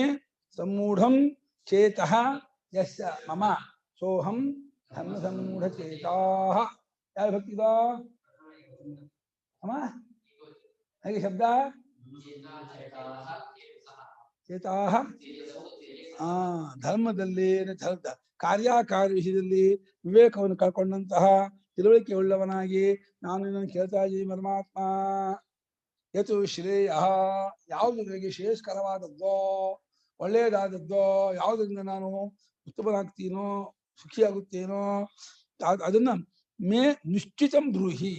ಸಮ್ಮೂಢಂ ಚೇತಃ ಯಸ್ಯ ಮಮ ಸೋಹಂ ಧರ್ಮ ಸಮ್ಮೂಢ ಚೇತಾಹ. ಯಾವ ಭಕ್ತಿದ ಅಮ್ಮ ಹೇಗೆ ಶಬ್ದ ಚೇತಾಹ ಧರ್ಮದಲ್ಲಿ ಕಾರ್ಯಕಾರ್ಯ ವಿಷಯದಲ್ಲಿ ವಿವೇಕವನ್ನು ಕಳ್ಕೊಂಡಂತಹ ತಿಳುವಳಿಕೆ ಉಳ್ಳವನಾಗಿ ನಾನು ಇದನ್ನು ಕೇಳ್ತಾ ಇದ್ದೀನಿ ಪರಮಾತ್ಮ. ಯತು ಶ್ರೇಯ ಯಾವುದು ನನಗೆ ಶ್ರೇಯಸ್ಕರವಾದದ್ದೋ ಒಳ್ಳೆಯದಾದದ್ದೋ ಯಾವುದರಿಂದ ನಾನು ಉತ್ತಮನಾಗ್ತೀನೋ ಸುಖಿಯಾಗುತ್ತೇನೋ ಅದನ್ನ ಮೇ ನಿಶ್ಚಿತಂ ಬ್ರೂಹಿ.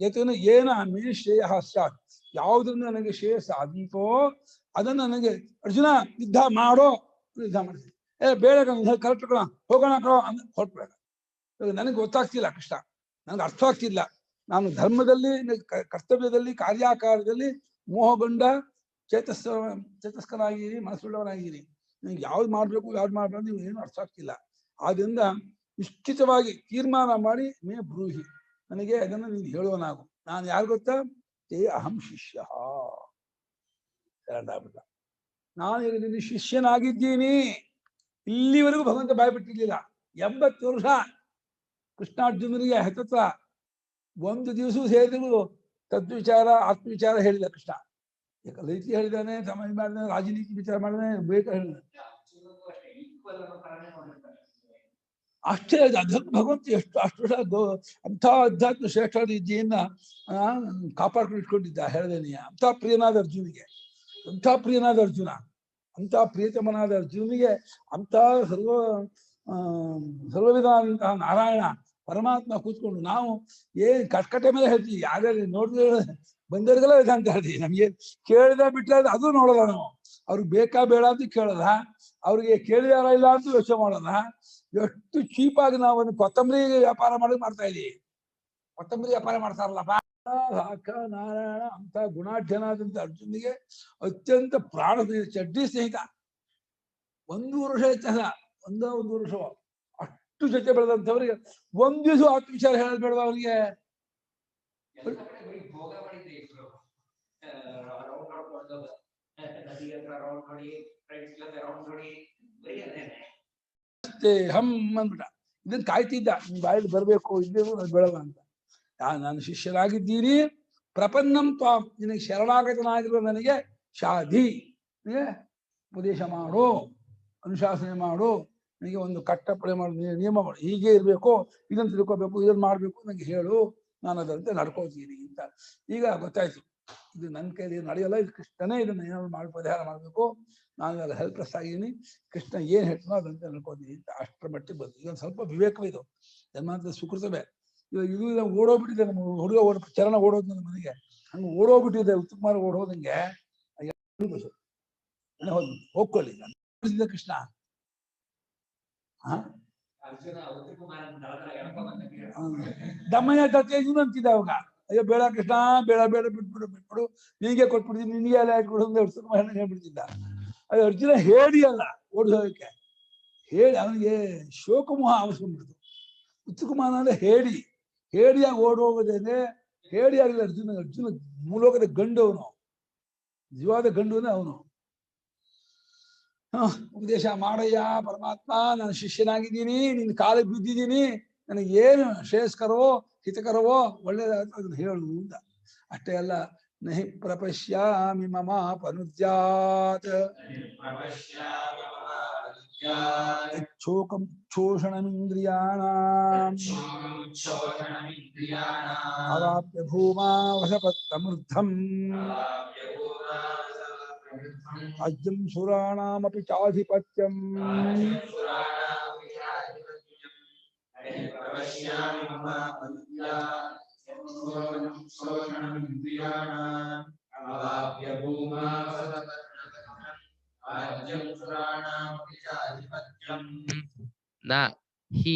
ಯತನ ಏನ ಮೇ ಶ್ರೇಯ ಸ್ಯಾತ್ ಯಾವುದರಿಂದ ನನಗೆ ಶ್ರೇಯಸ್ಸು ಆದೀತೋ ಅದನ್ನ ನನಗೆ ಅರ್ಜುನ ಯುದ್ಧ ಮಾಡೋ ಯುದ್ಧ ಮಾಡ್ತೀನಿ. ಬೇಡ ಕರೆಕ್ಟ್ ಕಣ ಹೋಗೋಣ ಕಣೋ ಅಂದ್ರೆ ಹೊರಟ್ಬೇಡ. ನನಗೆ ಗೊತ್ತಾಗ್ತಿಲ್ಲ ಕೃಷ್ಣ, ನನಗೆ ಅರ್ಥ ಆಗ್ತಿಲ್ಲ. ನಾನು ಧರ್ಮದಲ್ಲಿ ಕರ್ತವ್ಯದಲ್ಲಿ ಕಾರ್ಯಕಾರ್ಯದಲ್ಲಿ ಮೋಹಗೊಂಡ ಚೇತಸ್ಕನಾಗಿರಿ ಮನಸ್ಸುಳ್ಳವನಾಗಿರಿ. ನನಗೆ ಯಾವ್ದು ಮಾಡ್ಬೇಕು ಯಾವ್ದು ಮಾಡ್ಬೇಕು ನೀವು ಏನು ಅರ್ಥ ಆಗ್ತಿಲ್ಲ. ಆದ್ರಿಂದ ನಿಶ್ಚಿತವಾಗಿ ತೀರ್ಮಾನ ಮಾಡಿ ಮೇ ಬ್ರೂಹಿ ನನಗೆ ಅದನ್ನು ನೀನು ಹೇಳುವನಾಗು. ನಾನು ಯಾರು ಗೊತ್ತಾ? ತೇ ಅಹಂ ಶಿಷ್ಯ. ನಾನು ಈಗ ನಿನ್ನ ಶಿಷ್ಯನಾಗಿದ್ದೀನಿ. ಇಲ್ಲಿವರೆಗೂ ಭಗವಂತ ಬಾಯ್ಬಿಟ್ಟಿರ್ಲಿಲ್ಲ. 80 ವರ್ಷ ಕೃಷ್ಣಾರ್ಜುನರಿಗೆ ಹತ್ತತ್ರ ಒಂದು ದಿವಸ ಸೇರಿದ್ರು ತದ್ವಿಚಾರ ಆತ್ಮವಿಚಾರ ಹೇಳಿದ ಕೃಷ್ಣ. ರೀತಿ ಹೇಳಿದಾನೆ, ಸಮಾಜ ಮಾಡಿದಾನೆ, ರಾಜನೀತಿ ವಿಚಾರ ಮಾಡಿದಾನೆ, ಬೇಕ ಹೇಳಿದಾನೆ. ಅಷ್ಟೇ ಭಗವಂತ ಎಷ್ಟು ಅಷ್ಟು ವರ್ಷ ಅಂಥ ಅಧ್ಯಾತ್ಮ ಶ್ರೇಷ್ಠ ರೀತಿಯನ್ನ ಕಾಪಾಡ್ಕೊಂಡು ಇಟ್ಕೊಂಡಿದ್ದ. ಹೇಳಿದೇನೆ ಅಂಥ ಪ್ರಿಯನಾದ ಅರ್ಜುನಿಗೆ, ಅಂಥ ಪ್ರಿಯನಾದ ಅರ್ಜುನ, ಅಂಥ ಪ್ರಿಯತಮನಾದ ಅರ್ಜುನಿಗೆ ಅಂಥ ಸರ್ವವಿಧಾನಂತಹ ನಾರಾಯಣ ಪರಮಾತ್ಮ ಕೂತ್ಕೊಂಡು ನಾವು ಕಟ್ಕಟೆ ಮೇಲೆ ಹೇಳ್ತೀವಿ. ಯಾರ್ಯಾರು ನೋಡಿದ್ರೆ ಬಂದವರಿಗೆಲ್ಲ ಇದೆ ಅಂತ ಹೇಳ್ತೀವಿ. ನಮ್ಗೆ ಕೇಳಿದ ಬಿಟ್ರೆ ಅದು ನೋಡಲ್ಲ ನಾವು. ಅವ್ರಿಗೆ ಬೇಕಾ ಬೇಡ ಅಂತ ಕೇಳಲ್ಲ, ಅವ್ರಿಗೆ ಕೇಳಿದಾರ ಇಲ್ಲ ಅಂತ ಯೋಚನೆ ಮಾಡಲ್ಲ. ಎಷ್ಟು ಚೀಪಾಗಿ ನಾವು ಒಂದು ಕೊತ್ತಂಬರಿ ವ್ಯಾಪಾರ ಮಾಡ್ತಾ ಇದೀವಿ. ಕೊತ್ತಂಬರಿ ವ್ಯಾಪಾರ ಮಾಡ್ತಾರಲ್ಲಪ್ಪ. ನಾರಾಯಣ ಅಂತ ಗುಣಾಢ್ಯನಾದಂತ ಅರ್ಜುನಿಗೆ ಅತ್ಯಂತ ಪ್ರಾಣ ಚಡ್ಡಿ ಸ್ನೇಹಿತ. 1 ವರ್ಷ ಹೆಚ್ಚಲ್ಲ, ಒಂದು ವರ್ಷ ಅಷ್ಟು ಜೊತೆ ಬೆಳೆದಂಥವ್ರಿಗೆ ಒಂದ್ ದಿವಸ ಆತ್ಮವಿಚಾರ ಹೇಳೋದು ಬೇಡವ ಅವ್ರಿಗೆ? ಹಮ್ ಅಂದ್ಬಿಟ್ಟ. ಇದನ್ನ ಕಾಯ್ತಿದ್ದ, ನಿನ್ ಬಾಯಲ್ಲಿ ಬರ್ಬೇಕು, ಇದ್ದೇನು ಬೆಳವ ಅಂತ. ನಾನು ಶಿಷ್ಯನಾಗಿದ್ದೀನಿ. ಪ್ರಪನ್ನಂ ತ್ವಾಂ ನಿನಗೆ ಶರಣಾಗತನಾಗಿರುವ ನನಗೆ ಶಾಧಿ ಉಪದೇಶ ಮಾಡು, ಅನುಶಾಸನೆ ಮಾಡು, ನನಗೆ ಒಂದು ಕಟ್ಟಪಡೆ ಮಾಡು, ನಿಯಮ ಮಾಡು, ಹೀಗೆ ಇರ್ಬೇಕು, ಇದನ್ನು ತಿಳ್ಕೋಬೇಕು, ಇದನ್ನು ಮಾಡ್ಬೇಕು, ನನಗೆ ಹೇಳು, ನಾನು ಅದಂತೆ ನಡ್ಕೋತೀನಿ ಅಂತ. ಈಗ ಗೊತ್ತಾಯ್ತು, ಇದು ನನ್ನ ಕೈಲಿ ನಡೆಯಲ್ಲ, ಇದು ಕೃಷ್ಣನೇ ಇದನ್ನ ಏನಾದ್ರು ಮಾಡಿ ಪರಿಹಾರ ಮಾಡಬೇಕು, ನಾನು ಇವಾಗ ಹೆಲ್ಪ್ಲೆಸ್ ಆಗಿದ್ದೀನಿ, ಕೃಷ್ಣ ಏನ್ ಹೇಳ್ತಾನೋ ಅದಂತೆ ನಡ್ಕೋತೀನಿ ಅಂತ ಅಷ್ಟರ ಮಟ್ಟಿಗೆ ಬಂತು. ಇದೊಂದು ಸ್ವಲ್ಪ ವಿವೇಕವಿದು, ಜನ್ಮಾಂತರದ ಸುಕೃತವೇ. ಇವಾಗ ಇದು ಓಡೋಗ್ಬಿಟ್ಟಿದೆ, ನಮ್ಮ ಹುಡುಗ ಚರಣ ಓಡೋದು ನನ್ನ ಮನೆಗೆ, ಹಂಗೆ ಓಡೋಗ್ಬಿಟ್ಟಿದೆ, ಉತ್ತಮವಾಗಿ ಓಡೋದಂಗೆ. ಹೋಗ್ಕೊಳ್ಳಿ ಕೃಷ್ಣ. ದಮ್ಮಯ್ಯ ತತ್ವ ಅಂತಿದ್ದ ಅವಾಗ. ಅಯ್ಯೋ ಬೇಡ ಕೃಷ್ಣ, ಬೇಡ ಬೇಡ, ಬಿಟ್ಬಿಡು, ನಿನಗೆ ಕೊಟ್ಬಿಡ್ತೀನಿ, ನಿನಗೆ ಎಲ್ಲ ಹಾಕ್ಬಿಡು ಅಂತ ಉತ್ತಮ ಹೇಳ್ಬಿಡ್ತಿದ್ದ. ಅದು ಅರ್ಜುನ ಹೇಳಿ ಅಲ್ಲ ಓಡಿಸೋದಕ್ಕೆ, ಹೇಳಿ ಅವನಿಗೆ ಶೋಕಮೋಹ ಆವರಿಸ್ಕೊಂಡ್ಬಿಡ್ತು. ಉತ್ತುಕುಮಾರ ಅಂದ್ರೆ ಹೇಳಿಯಾಗಿ ಓಡೋಗೋದೇನೆ, ಹೇಳಿಯಾಗಿಲ್ಲ ಅರ್ಜುನ ಮೂಲೋಕದ ಗಂಡು ಅವನು, ನಿಜವಾದ ಗಂಡುನೇ ಅವನು. ಉಪದೇಶ ಮಾಡಯ್ಯ ಪರಮಾತ್ಮ, ನಾನು ಶಿಷ್ಯನಾಗಿದ್ದೀನಿ, ನಿನ್ನ ಕಾಲಿಗೆ ಬಿದ್ದಿದ್ದೀನಿ, ನನಗೆ ಏನು ಶ್ರೇಯಸ್ಕರವೋ ಹಿತಕರವೋ ಒಳ್ಳೇದಾಗುತ್ತೆ ಅದನ್ನು ಹೇಳು ಅಂತ. ಅಷ್ಟೇ ಅಲ್ಲ, ನಹಿ ಪ್ರಪಶ್ಯಾಮಿ ಮಮ ಪನುಜ್ಯಾತ್ ಕ್ಷೋಷಣಮಿಂದ್ರಿಯಾಣಾಂ ಅವಾಪ್ಯ ಭೂಮಾ ವಸಪತ್ತಮೃದ್ಧಂ ಅಜ್ಜಂ ಸುರಾಣಾಮಪಿ ಚಾಧಿಪತ್ಯಂ ನ ಹಿ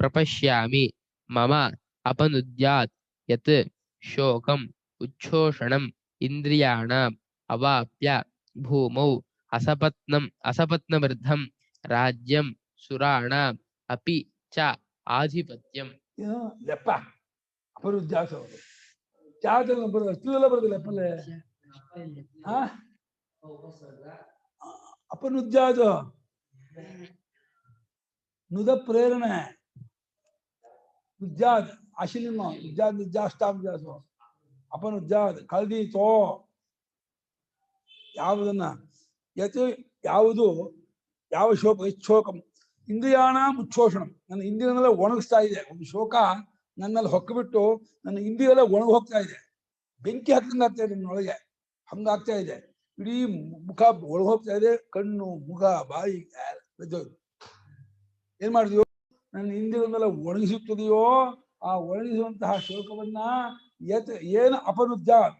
ಪ್ರಪಶ್ಯಾಮಿ ಮಮ ಅಪನುದ್ಯಾತ್ ಯತ್ ಶೋಕಂ ಉಚ್ಛೋಷಣಂ ಇಂದ್ರಿಯಾಣಾಂ ಅವಾಪ್ಯ ಭೂಮೌ ಅಸಪತ್ನವೃದ್ಧಂ ರಾಜ್ಯಂ ಸುರಾಣಾಂ ಅಪಿ ಚ ಆಧಿಪತ್ಯಂ. ಏನು ಲೆಪ್ಪ ಅಪರುದ್ಯಾಸ ಅವರು ಚಾತನ ಬರೋದು ಅಷ್ಟೆಲ್ಲ ಬರೋದು ಲೆಪ್ಪಲ್ಲೇ ಹಾ ಅಪನುದ್ಯಾಸ ನುದ ಪ್ರೇರಣೆ ಉಜ್ಜಾದ್ ಅಶಿಲಿಮ ಉಜ್ಜಾದ್ ಉಜ್ಜಾಷ್ಟಾಭ್ಯಾಸ ಅಪನುಜ್ಜಾದ್ ಕಳ್ದೀತೋ ಯಾವುದನ್ನ ಯತ್ ಯಾವುದು ಯಾವ ಶೋಕ ಶೋಕಂ ಇಂದ್ರಿಯಾಣ ಉಚ್ಛೋಷಣ ನನ್ನ ಇಂದ್ರಿಯನೆಲ್ಲ ಒಣಗಿಸ್ತಾ ಇದೆ ಒಂದು ಶೋಕ ನನ್ನಲ್ಲಿ ಹೊಕ್ಕಬಿಟ್ಟು ನನ್ನ ಇಂದ್ರಿಯೆಲ್ಲ ಒಣಗಿ ಹೋಗ್ತಾ ಇದೆ ಬೆಂಕಿ ಹತ್ತಂಗ ಆಗ್ತಾ ಇದೆ ನನ್ನೊಳಗೆ ಹಂಗಾಗ್ತಾ ಇದೆ ಇಡೀ ಮುಖ ಒಳಗೆ ಹೋಗ್ತಾ ಇದೆ ಕಣ್ಣು ಮುಖ ಬಾಯಿ ಏನ್ ಮಾಡಿದ್ಯೋ ನನ್ನ ಇಂದ್ರಿಯನ್ನೆಲ್ಲ ಒಣಗಿಸುತ್ತದೆಯೋ ಆ ಒಣಗಿಸುವಂತಹ ಶೋಕವನ್ನ ಏನು ಅಪನುಜ್ಜಾಮ್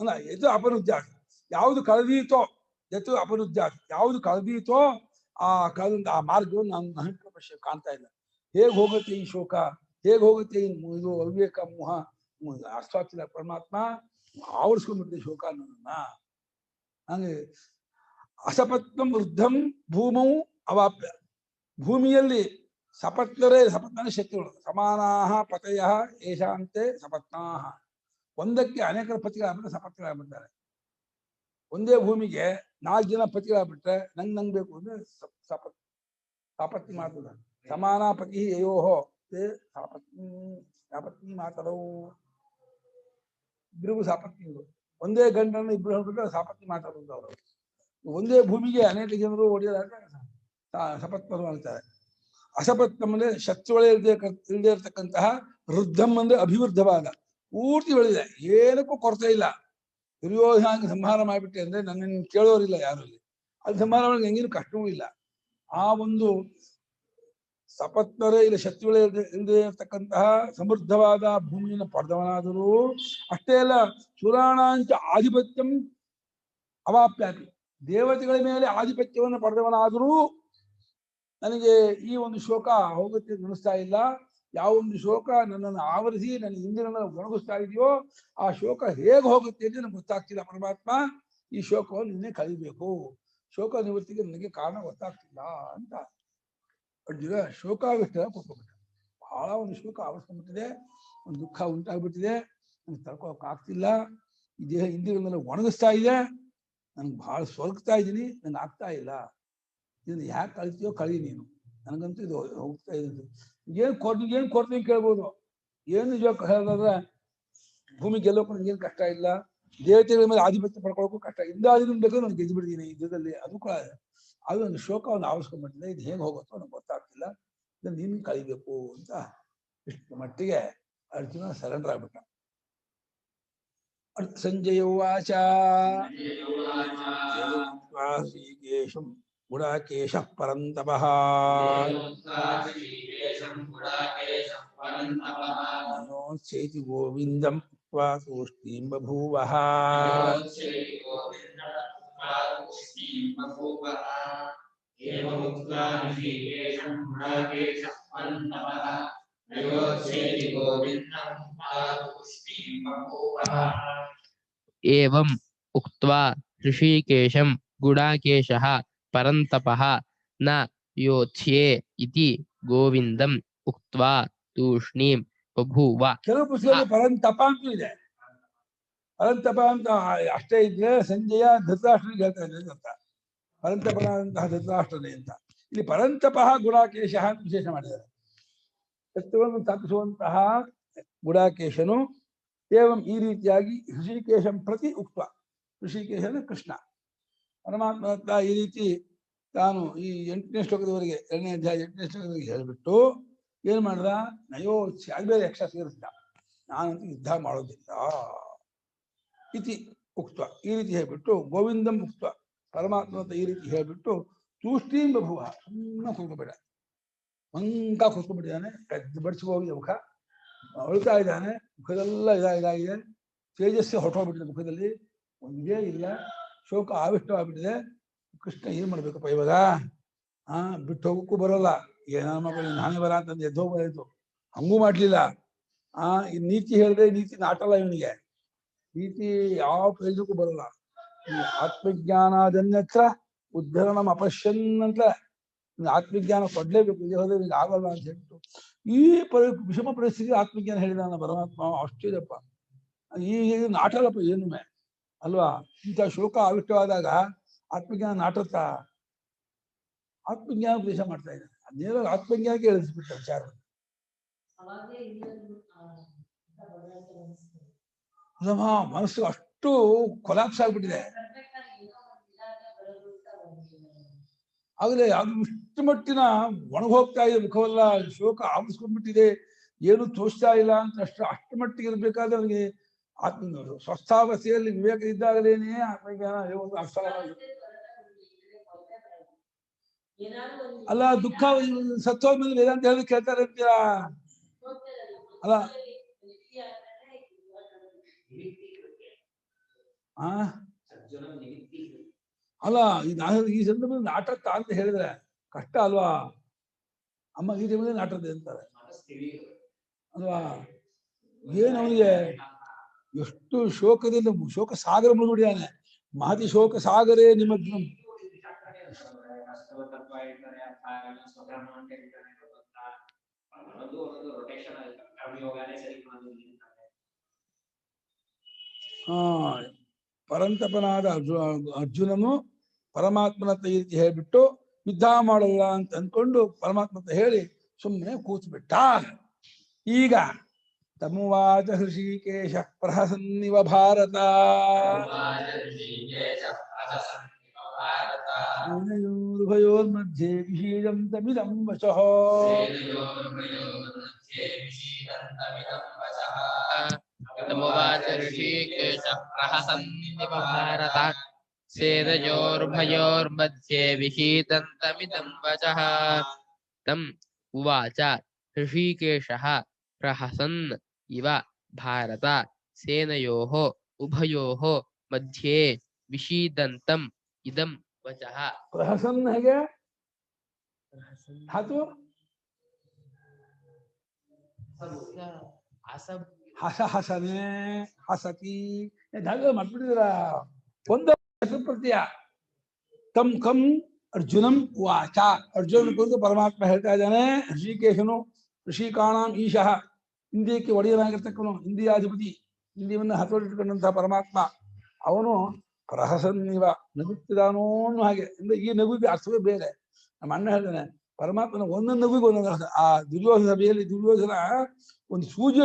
ಅಲ್ಲ ಎದು ಅಪನುಜ್ಜಾಮ್ ಯಾವುದು ಕಳೆದೀತೋ ಎತ್ತು ಅಪನುಜ್ಜಾಮ್ ಯಾವುದು ಕಳೆದೀತೋ ಆ ಕಳೆದ ಆ ಮಾರ್ಗವನ್ನು ನಾನು ಪ್ರಪಂಚ ಕಾಣ್ತಾ ಇಲ್ಲ ಹೇಗೆ ಹೋಗುತ್ತೆ ಈ ಶೋಕ ಹೇಗೆ ಹೋಗುತ್ತೆ ಇದು ಅವಿವೇಕ ಮೋಹ ಅರ್ಥವಾಗ್ತಿಲ್ಲ ಪರಮಾತ್ಮ ಆವರಿಸ್ಕೊಂಡ್ಬಿಟ್ಟಿದೆ ಶೋಕ ಅನ್ನೋದನ್ನ ಹಂಗೆ ಅಸಪತ್ನಂ ವೃದ್ಧಂ ಭೂಮೌ ಅವಾಪ್ಯ ಭೂಮಿಯಲ್ಲಿ ಸಪತ್ನರೇ ಸಪತ್ನರೇ ಶತ್ರುಗಳು ಸಮಾನಾಹ ಪತಯ ಏಷಾಂತೆ ಸಪತ್ನಾಹ ಒಂದಕ್ಕೆ ಅನೇಕರ ಪತಿಗಳಾಗ್ಬಿಟ್ರೆ ಸಪತ್ನರಾಗ್ಬಿಡ್ತಾರೆ ಒಂದೇ ಭೂಮಿಗೆ 4 ಜನ ಪತಿಗಳಾಗ್ಬಿಟ್ರೆ ನಂಗ್ ಬೇಕು ಅಂದ್ರೆ ಸಪತ್ನಿ ಮಾಡ್ತದ ಸಮಾನಾಪತಿ ಯಯೋಹೋ ಸಪತ್ನಿ ಮಾತರವು ಇಬ್ಬರಿಗೂ ಸಪತ್ನಿಗಳು ಒಂದೇ ಗಂಡನ್ನು ಇಬ್ಬರು ಹೇಳ್ಬಿಟ್ರೆ ಸಪತ್ನಿ ಮಾತಾಡೋದು ಅವರು ಒಂದೇ ಭೂಮಿಗೆ ಅನೇಕ ಜನರು ಒಡೆಯಲಾದ್ರೆ ಸಪತ್ನರು ಅಂತಾರೆ ಅಸಪತ್ನಂ ಅಂದ್ರೆ ಶತ್ರುಗಳೇ ಇಲ್ಲದೆ ಇರತಕ್ಕಂತಹ ವೃದ್ಧಂ ಅಂದ್ರೆ ಅಭಿವೃದ್ಧವಾದ ಪೂರ್ತಿ ಬೆಳೆದಿದೆ ಏನಕ್ಕೂ ಕೊರತೆ ಇಲ್ಲ ದುರ್ಯೋಧನ ಸಂಹಾರ ಮಾಡಿಬಿಟ್ಟೆ ಅಂದ್ರೆ ನನ್ನನ್ನು ಕೇಳೋರಿಲ್ಲ ಯಾರು ಇಲ್ಲಿ ಅದು ಸಂಹಾರ ಮಾಡಿ ಹೆಂಗಿನ ಕಷ್ಟವೂ ಇಲ್ಲ ಆ ಒಂದು ಸಪತ್ನರೇ ಇಲ್ಲ ಶತ್ರುಗಳೇ ಇಲ್ಲದೆ ಇರತಕ್ಕಂತಹ ಸಮೃದ್ಧವಾದ ಭೂಮಿಯನ್ನು ಪಡೆದವನಾದರೂ ಅಷ್ಟೇ ಅಲ್ಲ ಸುರಾಣಾಂಚ ಆಧಿಪತ್ಯಂ ಅವಾಪ್ಯಾತಿ ದೇವತೆಗಳ ಮೇಲೆ ಆಧಿಪತ್ಯವನ್ನು ಪಡೆದವನಾದರೂ ನನಗೆ ಈ ಒಂದು ಶೋಕ ಹೋಗುತ್ತೆ ಅನಿಸ್ತಾ ಇಲ್ಲ ಯಾವ ಒಂದು ಶೋಕ ನನ್ನನ್ನು ಆವರಿಸಿ ನನ್ನ ಇಂದಿನ ಒಣಗಿಸ್ತಾ ಇದೆಯೋ ಆ ಶೋಕ ಹೇಗೆ ಹೋಗುತ್ತೆ ಅಂತ ನನಗೆ ಗೊತ್ತಾಗ್ತಿಲ್ಲ ಪರಮಾತ್ಮ ಈ ಶೋಕವನ್ನು ನಿನ್ನೆ ಕಲಿಬೇಕು ಶೋಕ ನಿವೃತ್ತಿಗೆ ನನಗೆ ಕಾರಣ ಗೊತ್ತಾಗ್ತಿಲ್ಲ ಅಂತ ಅರ್ಜುನ ಶೋಕಾವಿಷ್ಟ ಕೂತ್ಕೊಂಡ್ಬಿಟ್ಟ ಬಹಳ ಒಂದು ಶೋಕ ಆವರಿಸ್ಕೊಂಡ್ಬಿಟ್ಟಿದೆ ಒಂದು ದುಃಖ ಉಂಟಾಗ್ಬಿಟ್ಟಿದೆ ನನಗೆ ತಡ್ಕೊಳಕ್ ಆಗ್ತಿಲ್ಲ ಈ ದೇಹ ಇಂದ್ರಿಯಗಳನ್ನೆಲ್ಲ ಒಣಗಿಸ್ತಾ ಇದೆ ನನ್ಗೆ ಬಹಳ ಸೊರಗ್ತಾ ಇದ್ದೀನಿ ನಂಗೆ ಆಗ್ತಾ ಇಲ್ಲ ಇದನ್ನ ಯಾಕೆ ಕಳಿತೀಯೋ ಕಳಿ ನೀನು ನನಗಂತೂ ಇದು ಹೋಗ್ತಾ ಇದೆ ಏನ್ ಕೊಡ್ತೀನಿ ಕೇಳ್ಬೋದು ಏನು ನಿಜ ಹೇಳಿದ್ರೆ ಭೂಮಿ ಗೆಲ್ಲೋಕು ನನಗೇನು ಕಷ್ಟ ಇಲ್ಲ ದೇವತೆಗಳ ಮೇಲೆ ಆಧಿಪತ್ಯ ಪಡ್ಕೊಳ್ಳೋಕ್ಕೂ ಕಷ್ಟ ಇಂದಾದಿನ ಬೇಕಾದ್ರೆ ನಾನು ಗೆದ್ದು ಬಿಡ್ತೀನಿ ಯುದ್ಧದಲ್ಲಿ ಅದು ಕೂಡ ಅದು ಒಂದು ಶೋಕವನ್ನು ಆವರಿಸ್ಕೊಂಡ್ಬಿಟ್ಟಿದೆ ಇದು ಹೇಗೆ ಹೋಗುತ್ತೋ ನನಗೆ ಗೊತ್ತಾಗ್ತಿಲ್ಲ ಇದನ್ನ ನೀನು ಕಳಿಬೇಕು ಅಂತ ಇಷ್ಟು ಮಟ್ಟಿಗೆ ಅರ್ಜುನ ಸರೆಂಡರ್ ಆಗ್ಬಿಟ್ಟ ಸಂಜಯ ಉವಾಚ ಶ್ರೀಕೇಶಂ ಗುಡಾಕೇಶ ಪರಂತಪಃ ಚೇತಿ ಗೋವಿಂದಂ ತೂಷ್ಣೀಂ ಬಭೂವಃ एवं उक्त्वा ऋषिकेशं गुडाकेशः परन्तपः न योत्स्ये इति गोविन्दम् उक्त्वा तूष्णीं बभूव. ಕೆಲವು ಪುಸ್ತಕದಲ್ಲಿ ಪರಂತಪ ಅಂತೂ ಇದೆ ಪರಂತಪ ಅಂತ ಅಷ್ಟೇ ಇದ್ರೆ ಸಂಜಯ ಧೃತರಾಷ್ಟ್ರನಿಗೆ ಹೇಳ್ತಾ ಇದ್ದಾರೆ ಅಂತ ಪರಂತಪನಾದಂತಹ ಧೃತರಾಷ್ಟ್ರನೇ ಅಂತ ಇಲ್ಲಿ ಪರಂತಪ ಗುಡಾಕೇಶ ಅಂತ ವಿಶೇಷ ಮಾಡಿದ್ದಾರೆ ಸತ್ಯವನ್ನು ತಪ್ಪಿಸುವಂತಹ ಗುಡಾಕೇಶನು ಏವಂ ಈ ರೀತಿಯಾಗಿ ಋಷಿಕೇಶಂ ಪ್ರತಿ ಉಕ್ತ ಋಷಿಕೇಶನ ಕೃಷ್ಣ ಪರಮಾತ್ಮ ಈ ರೀತಿ ತಾನು ಈ 8ನೇ ಶ್ಲೋಕದವರೆಗೆ 2ನೇ ಅಧ್ಯಾಯ 8ನೇ ಶ್ಲೋಕದವರೆಗೆ ಹೇಳ್ಬಿಟ್ಟು ಏನ್ ಮಾಡ್ದ ನಯೋ ಬೇರೆ ಯಕ್ಷ ಸೇರಿಸಿದ ನಾನಂತೂ ಯುದ್ಧ ಮಾಡೋದಿಲ್ಲ ಇತಿ ಉಕ್ತ ಈ ರೀತಿ ಹೇಳ್ಬಿಟ್ಟು ಗೋವಿಂದಂ ಉಕ್ತ ಪರಮಾತ್ಮ ಅಂತ ಈ ರೀತಿ ಹೇಳ್ಬಿಟ್ಟು ತೂಷ್ಣೀಂ ಬಭುವ ಸುಮ್ಮನೆ ಕೂತ್ಕೊಬೇಡ ಮಂಕ ಕೂತ್ಕೊಂಡ್ಬಿಟ್ಟಿದ್ದಾನೆ ಕದ್ದು ಬಡಿಸ್ಕೋಗಿ ಮುಖ ಅಳ್ತಾ ಇದ್ದಾನೆ ಮುಖದೆಲ್ಲ ಇದಾಗಿದೆ ತೇಜಸ್ಸು ಹೊರಟೋಗ್ಬಿಟ್ಟಿದೆ ಮುಖದಲ್ಲಿ ಒಂದೇ ಇಲ್ಲ ಶೋಕ ಆವಿಷ್ಟವಾಗ್ಬಿಟ್ಟಿದೆ ಕೃಷ್ಣ ಏನ್ ಮಾಡ್ಬೇಕಪ್ಪ ಇವಾಗ ಬಿಟ್ಟು ಹೋಗಕ್ಕೂ ಬರೋಲ್ಲ ಏನ ಮಕ್ಕಳು ನಾನೇ ಬರ ಅಂತಂದು ಎದ್ದೋಗ್ಬಾಯ್ತು ಹಂಗೂ ಮಾಡ್ಲಿಲ್ಲ ಈ ನೀತಿ ಹೇಳಿದ್ರೆ ನೀತಿ ನಾಟಲ್ಲ ಇವನಿಗೆ ನೀತಿ ಯಾವ ಪ್ರಯೋಜನಕ್ಕೂ ಬರಲ್ಲ ಈ ಆತ್ಮಜ್ಞಾನದನ್ಯತ್ರ ಉದ್ಧರಣಂ ಅಪಶ್ಯನ್ ಅಂತ ಆತ್ಮಜ್ಞಾನ ಕೊಡ್ಲೇಬೇಕು, ಇದು ಹೋದ್ರೆ ನಿಮ್ಗೆ ಆಗಲ್ಲ ಅಂತ ಹೇಳ್ಬಿಟ್ಟು ಈ ವಿಷಮ ಪರಿಸ್ಥಿತಿ ಆತ್ಮಜ್ಞಾನ ಹೇಳಿದಾನ ಪರಮಾತ್ಮ. ಅಷ್ಟಿದಪ್ಪ, ಈ ನಾಟಲ್ಲಪ್ಪ ಏನುಮೆ ಅಲ್ವಾ. ಇಂಥ ಶೋಕ ಆವಿಷ್ಟವಾದಾಗ ಆತ್ಮಜ್ಞಾನ ನಾಟುತ್ತಾ? ಆತ್ಮಜ್ಞಾನ ಉಪದೇಶ ಮಾಡ್ತಾ ಇದ್ದಾನೆ. ಅದೇನೋ ಆತ್ಮಜ್ಞಾನಕ್ಕೆ ಇಳಿಸ್ಬಿಟ್ಟ ವಿಚಾರ. ಅಲ್ಲಮ್ಮ, ಮನಸ್ಸು ಅಷ್ಟು ಕೊಲಾಪ್ಸ್ ಆಗ್ಬಿಟ್ಟಿದೆ. ಆಗಲೇ ಅದು ಇಷ್ಟು ಮಟ್ಟಿನ ಒಣಗೋಗ್ತಾ ಇದೆ ಮುಖವೆಲ್ಲ, ಶೋಕ ಆವರಿಸ್ಕೊಂಡ್ಬಿಟ್ಟಿದೆ, ಏನು ತೋಚ್ತಾ ಇಲ್ಲ ಅಂತ ಅಷ್ಟು ಮಟ್ಟಿಗೆ ಇರ್ಬೇಕಾದ್ರೆ ಅವನಿಗೆ ಆತ್ಮ ಸ್ವಸ್ಥಾವಸ್ಥೆಯಲ್ಲಿ ವಿವೇಕ ಇದ್ದಾಗಲೇನೆ ಆತ್ಮಜ್ಞಾನ ಒಂದು ಅರ್ಥ. ಅಲ್ಲ, ದುಃಖ ಸತ್ತೋದ ಮೇಲೆ ವೇದಾಂತ ಹೇಳಿ ಕೇಳ್ತಾರೆ ಅಂತೀರಾ? ಅಲ್ಲ ಅಲ್ಲ ಈ ಸಂದರ್ಭದಲ್ಲಿ ನಾಟಕ ಅಂತ ಹೇಳಿದ್ರೆ ಕಷ್ಟ ಅಲ್ವಾ ಅಮ್ಮ? ಈ ಟೈಮಲ್ಲಿ ನಾಟಕದೆ ಅಂತಾರೆ ಅಲ್ವಾ? ಏನು ಅವನಿಗೆ ಎಷ್ಟು ಶೋಕದಿಂದ ಶೋಕ ಸಾಗರ ಮುಳುಗಿಬಿಟ್ಟಿದ್ದಾನೆ. ಮಹತಿ ಶೋಕ ಸಾಗರೇ ನಿಮಗ್ನ. ಪರಂತಪನಾದ ಅರ್ಜುನನು ಪರಮಾತ್ಮನತ್ತ ಈ ರೀತಿ ಹೇಳ್ಬಿಟ್ಟು ಯುದ್ಧ ಮಾಡಲ್ಲ ಅಂತ ಅನ್ಕೊಂಡು ಪರಮಾತ್ಮತ್ತ ಹೇಳಿ ಸುಮ್ಮನೆ ಕೂತ್ಬಿಟ್ಟ. ಈಗ ತಮುವಾಚ ಹೃಷಿಕೇಶ ಪ್ರಹಸನ್ನಿವ ಭಾರತ ಸೇನಯೋರ್ಭಯೋರ್ಮಧ್ಯೆ ವಿಷೀದಂತಮಿದಂ ವಚಃ. ತಮುವಾಚ ಋಷಿಕೇಶ ಪ್ರಹಸನ್ನಿವ ಭಾರತ ಸೇನಯೋರ್ಭಯೋರ್ಮಧ್ಯೆ ವಿಷೀದಂತಮಿದಂ ವಚಃ. ತಂ ಉವಾಚ ಋಷಿಕೇಶಃ ಪ್ರಹಸನ್ ಇವ ಭಾರತ ಸೇನಯೋಃ ಉಭಯೋಃ ಮಧ್ಯೆ ವಿಷೀದಂತಂ ಇದಂ ವಚಃ. ಪ್ರಹಸನ್ ಹೇಗೆ ಧಾತು? ಹಸ ಹಸನೆ ಹಸತಿ ಧಾತು ಮಾಡ್ಬಿಟ್ಟಿದ್ರ ಒಂದು ಪ್ರತ್ಯಯ. ತಂ ಕಂ ಅರ್ಜುನಂ ವಾಚ. ಅರ್ಜುನ ಕುರಿತು ಪರಮಾತ್ಮ ಹೇಳ್ತಾ ಇದ್ದಾನೆ. ಋಷಿಕೇಶನು ಋಷಿಕಾಣಾಂ ಈಶಃ, ಇಂದ್ರಿಯಕ್ಕೆ ಒಡೆಯನಾಗಿರ್ತಕ್ಕವನು, ಇಂದ್ರಿಯಾಧಿಪತಿ, ಇಂದ್ರಿಯವನ್ನು ಹತೋಟಿಟ್ಕೊಂಡಂತಹ ಪರಮಾತ್ಮ ಅವನು ಪ್ರಹಸನ್ನಿವ ನಗುತ್ತಿದಾನೋ ಅನ್ನೋ ಹಾಗೆ. ಅಂದ್ರೆ ಈ ನಗುವಿಗೆ ಅರ್ಥವೇ ಬೇರೆ. ನಮ್ಮ ಅಣ್ಣ ಹೇಳ್ತಾನೆ ಪರಮಾತ್ಮನ ಒಂದೊಂದು ನಗುವಿಗೆ ಒಂದೊಂದು ಅರ್ಥ. ಆ ದುರ್ಯೋಧನ ಸಭೆಯಲ್ಲಿ ದುರ್ಯೋಧನ ಒಂದು ಸೂಜಿಯ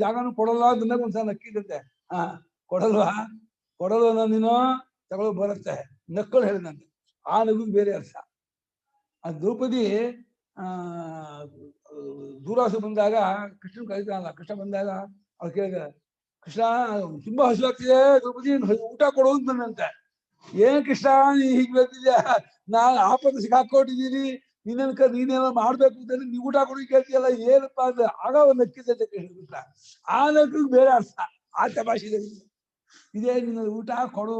ಜಾಗನೂ ಕೊಡಲ್ಲ ಅಂತ ಒಂದ್ಸಲ ನಕ್ಕಿದಂತೆ. ಕೊಡಲ್ವಾ ನೀನು ತಗೊಳ್ಳೋ ಬರುತ್ತೆ ನಕ್ಕಳು ಹೇಳಿದಂತೆ. ಆ ನಗುವಿಗೆ ಬೇರೆ ಅರ್ಥ. ಆ ದ್ರೌಪದಿ ದೂರಾಸು ಬಂದಾಗ ಕೃಷ್ಣ ಕರೀತಾನಲ್ಲ, ಕೃಷ್ಣ ಬಂದಾಗ ಅವ್ರು ಕೇಳಿದ, ಕೃಷ್ಣ ತುಂಬಾ ಹಸುವಾಗ್ತಿದೆ, ದ್ರೌಪದಿ ಊಟ ಕೊಡೋದು ಬಂದಂತೆ. ಏನ್ ಕೃಷ್ಣ ನೀ ಹೀಗೆ ಬರ್ತಿದ್ಯಾ, ನಾನು ಆಪತ್ತು ಸಿಕ್ಕಾಕೊಂಡಿದ್ದೀನಿ, ನೀನೇನೋ ಮಾಡ್ಬೇಕು ಅಂತಂದ್ರೆ ನೀವು ಊಟ ಕೊಡಿ ಕೇಳ್ತೀಯಲ್ಲ, ಏನಪ್ಪಾ ಅಂದ್ರೆ ಆಗ ಒಂದು ನಕ್ಕಿದ್ದಂತೆ ಕೃಷ್ಣ. ಆ ನಕ್ಕಿಗೆ ಬೇರೆ ಅರ್ಥ. ಆ ತಮಾಷೆ ಇದೇ ನಿನ್ನ ಊಟ ಕೊಡು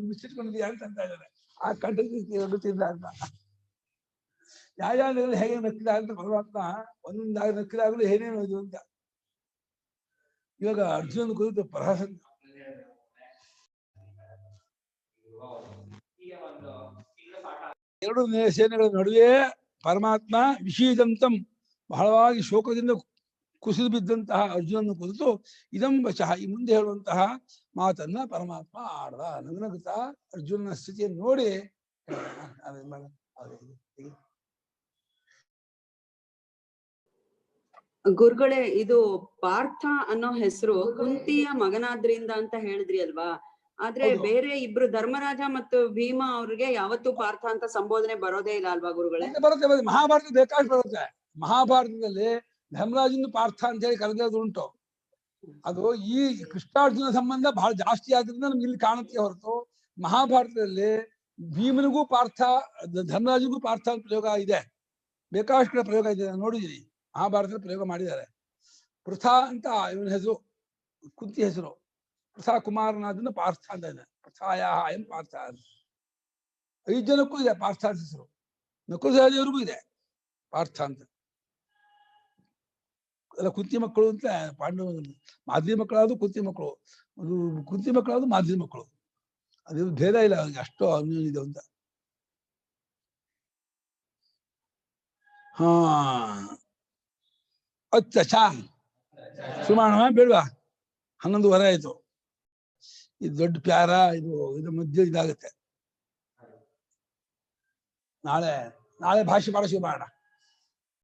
ಮಿಸ್ಸಿಟ್ಕೊಂಡಿದ್ಯಾ ಅಂತ ಇದ್ದಾರೆ. ಆ ಕಂಠದಿಂದ ಅಂತ ಯಾವ ಹೇಗೆ ನಕ್ಕಿದ ಅಂತ ಪರಮಾತ್ಮ ಒಂದೊಂದಾಗ ನಕ್ಕಿದಾಗಲೂ ಏನೇನು ಇದು ಅಂತ. ಇವಾಗ ಅರ್ಜುನ ಕುರಿತು ಪ್ರಹಸ ಎರಡು ಸೇನೆಗಳ ನಡುವೆ ಪರಮಾತ್ಮ ವಿಷೀದಂತಂ ಬಹಳವಾಗಿ ಶೋಕದಿಂದ ಕುಸಿದು ಬಿದ್ದಂತಹ ಅರ್ಜುನನ್ನು ಕುರಿತು ಇದಂ ವಚಃ ಈ ಮುಂದೆ ಹೇಳುವಂತಹ ಮಾತನ್ನ ಪರಮಾತ್ಮ ಆಡ್ದ. ನಗುನಗುತ್ತಾ ಅರ್ಜುನನ ಸ್ಥಿತಿಯನ್ನು ನೋಡಿ ಗುರುಗಳೇ, ಇದು ಪಾರ್ಥ ಅನ್ನೋ ಹೆಸರು ಕುಂತಿಯ ಮಗನಾದ್ರಿಂದ ಅಂತ ಹೇಳಿದ್ರಿ ಅಲ್ವಾ? ಆದ್ರೆ ಬೇರೆ ಇಬ್ರು ಧರ್ಮರಾಜ ಮತ್ತು ಭೀಮ ಅವ್ರಿಗೆ ಯಾವತ್ತೂ ಪಾರ್ಥ ಅಂತ ಸಂಬೋಧನೆ ಬರೋದೇ ಇಲ್ಲ ಅಲ್ವಾ ಗುರುಗಳೇ? ಬರುತ್ತೆ, ಮಹಾಭಾರತ ಬೇಕಾಷ್ಟು ಬರುತ್ತೆ. ಮಹಾಭಾರತದಲ್ಲಿ ಧರ್ಮರಾಜನ ಪಾರ್ಥ ಅಂತ ಹೇಳಿ ಕರೆದೋದು ಉಂಟು. ಅದು ಈ ಕೃಷ್ಣಾರ್ಜುನ ಸಂಬಂಧ ಬಹಳ ಜಾಸ್ತಿ ಆದ್ರಿಂದ ನಮ್ಗೆ ಇಲ್ಲಿ ಕಾಣುತ್ತೆ ಹೊರತು ಮಹಾಭಾರತದಲ್ಲಿ ಭೀಮನಿಗೂ ಪಾರ್ಥ, ಧರ್ಮರಾಜನಿಗೂ ಪಾರ್ಥ ಅಂತ ಪ್ರಯೋಗ ಇದೆ. ಬೇಕಾಷ್ಟು ಕಡೆ ಪ್ರಯೋಗ ಇದೆ, ನೋಡಿದೀನಿ. ಮಹಾಭಾರತದಲ್ಲಿ ಪ್ರಯೋಗ ಮಾಡಿದ್ದಾರೆ. ಪೃಥಾ ಅಂತ ಇವನ ಹೆಸರು, ಕುಂತಿ ಹೆಸರು. ಪೃಥಾ ಕುಮಾರನಾದನ್ನ ಪಾರ್ಥ ಅಂತ ಇದೆ. ಪೃಥಾಯ ಎಂ ಪಾರ್ಥ ಅಂತ 5 ಜನಕ್ಕೂ ಇದೆ ಪಾರ್ಥ ಅಂತ ಹೆಸರು. ನಕುಲ ಸಹದೇವರಿಗೂ ಇದೆ ಪಾರ್ಥ ಅಂತ. ಎಲ್ಲ ಕುಂತಿ ಮಕ್ಕಳು ಅಂತ ಪಾಂಡವ ಮಾದ್ರಿ ಮಕ್ಕಳಾದ್ರು ಕುಂತಿ ಮಕ್ಕಳು, ಅದು ಕುಂತಿ ಮಕ್ಕಳಾದ್ರು ಮಾದ್ರಿ ಮಕ್ಕಳು. ಅದು ಭೇದ ಇಲ್ಲ ಅವ್ರಿಗೆ, ಅಷ್ಟು ಅನ್ಯೋನ್ಯ ಇದೆ ಅಂತ. ಹಾ ಅಚ್ಚ ಚಾ ಶುರು ಮಾಡೋಣ ಬೇಡವಾ? 11:15 ಆಯ್ತು. ಇದು ದೊಡ್ಡ ಪ್ಯಾರ, ಇದು ಮಧ್ಯೆ ಇದಾಗುತ್ತೆ. ನಾಳೆ ಭಾಷೆ ಭಾಷೆ ಮಾಡೋಣ.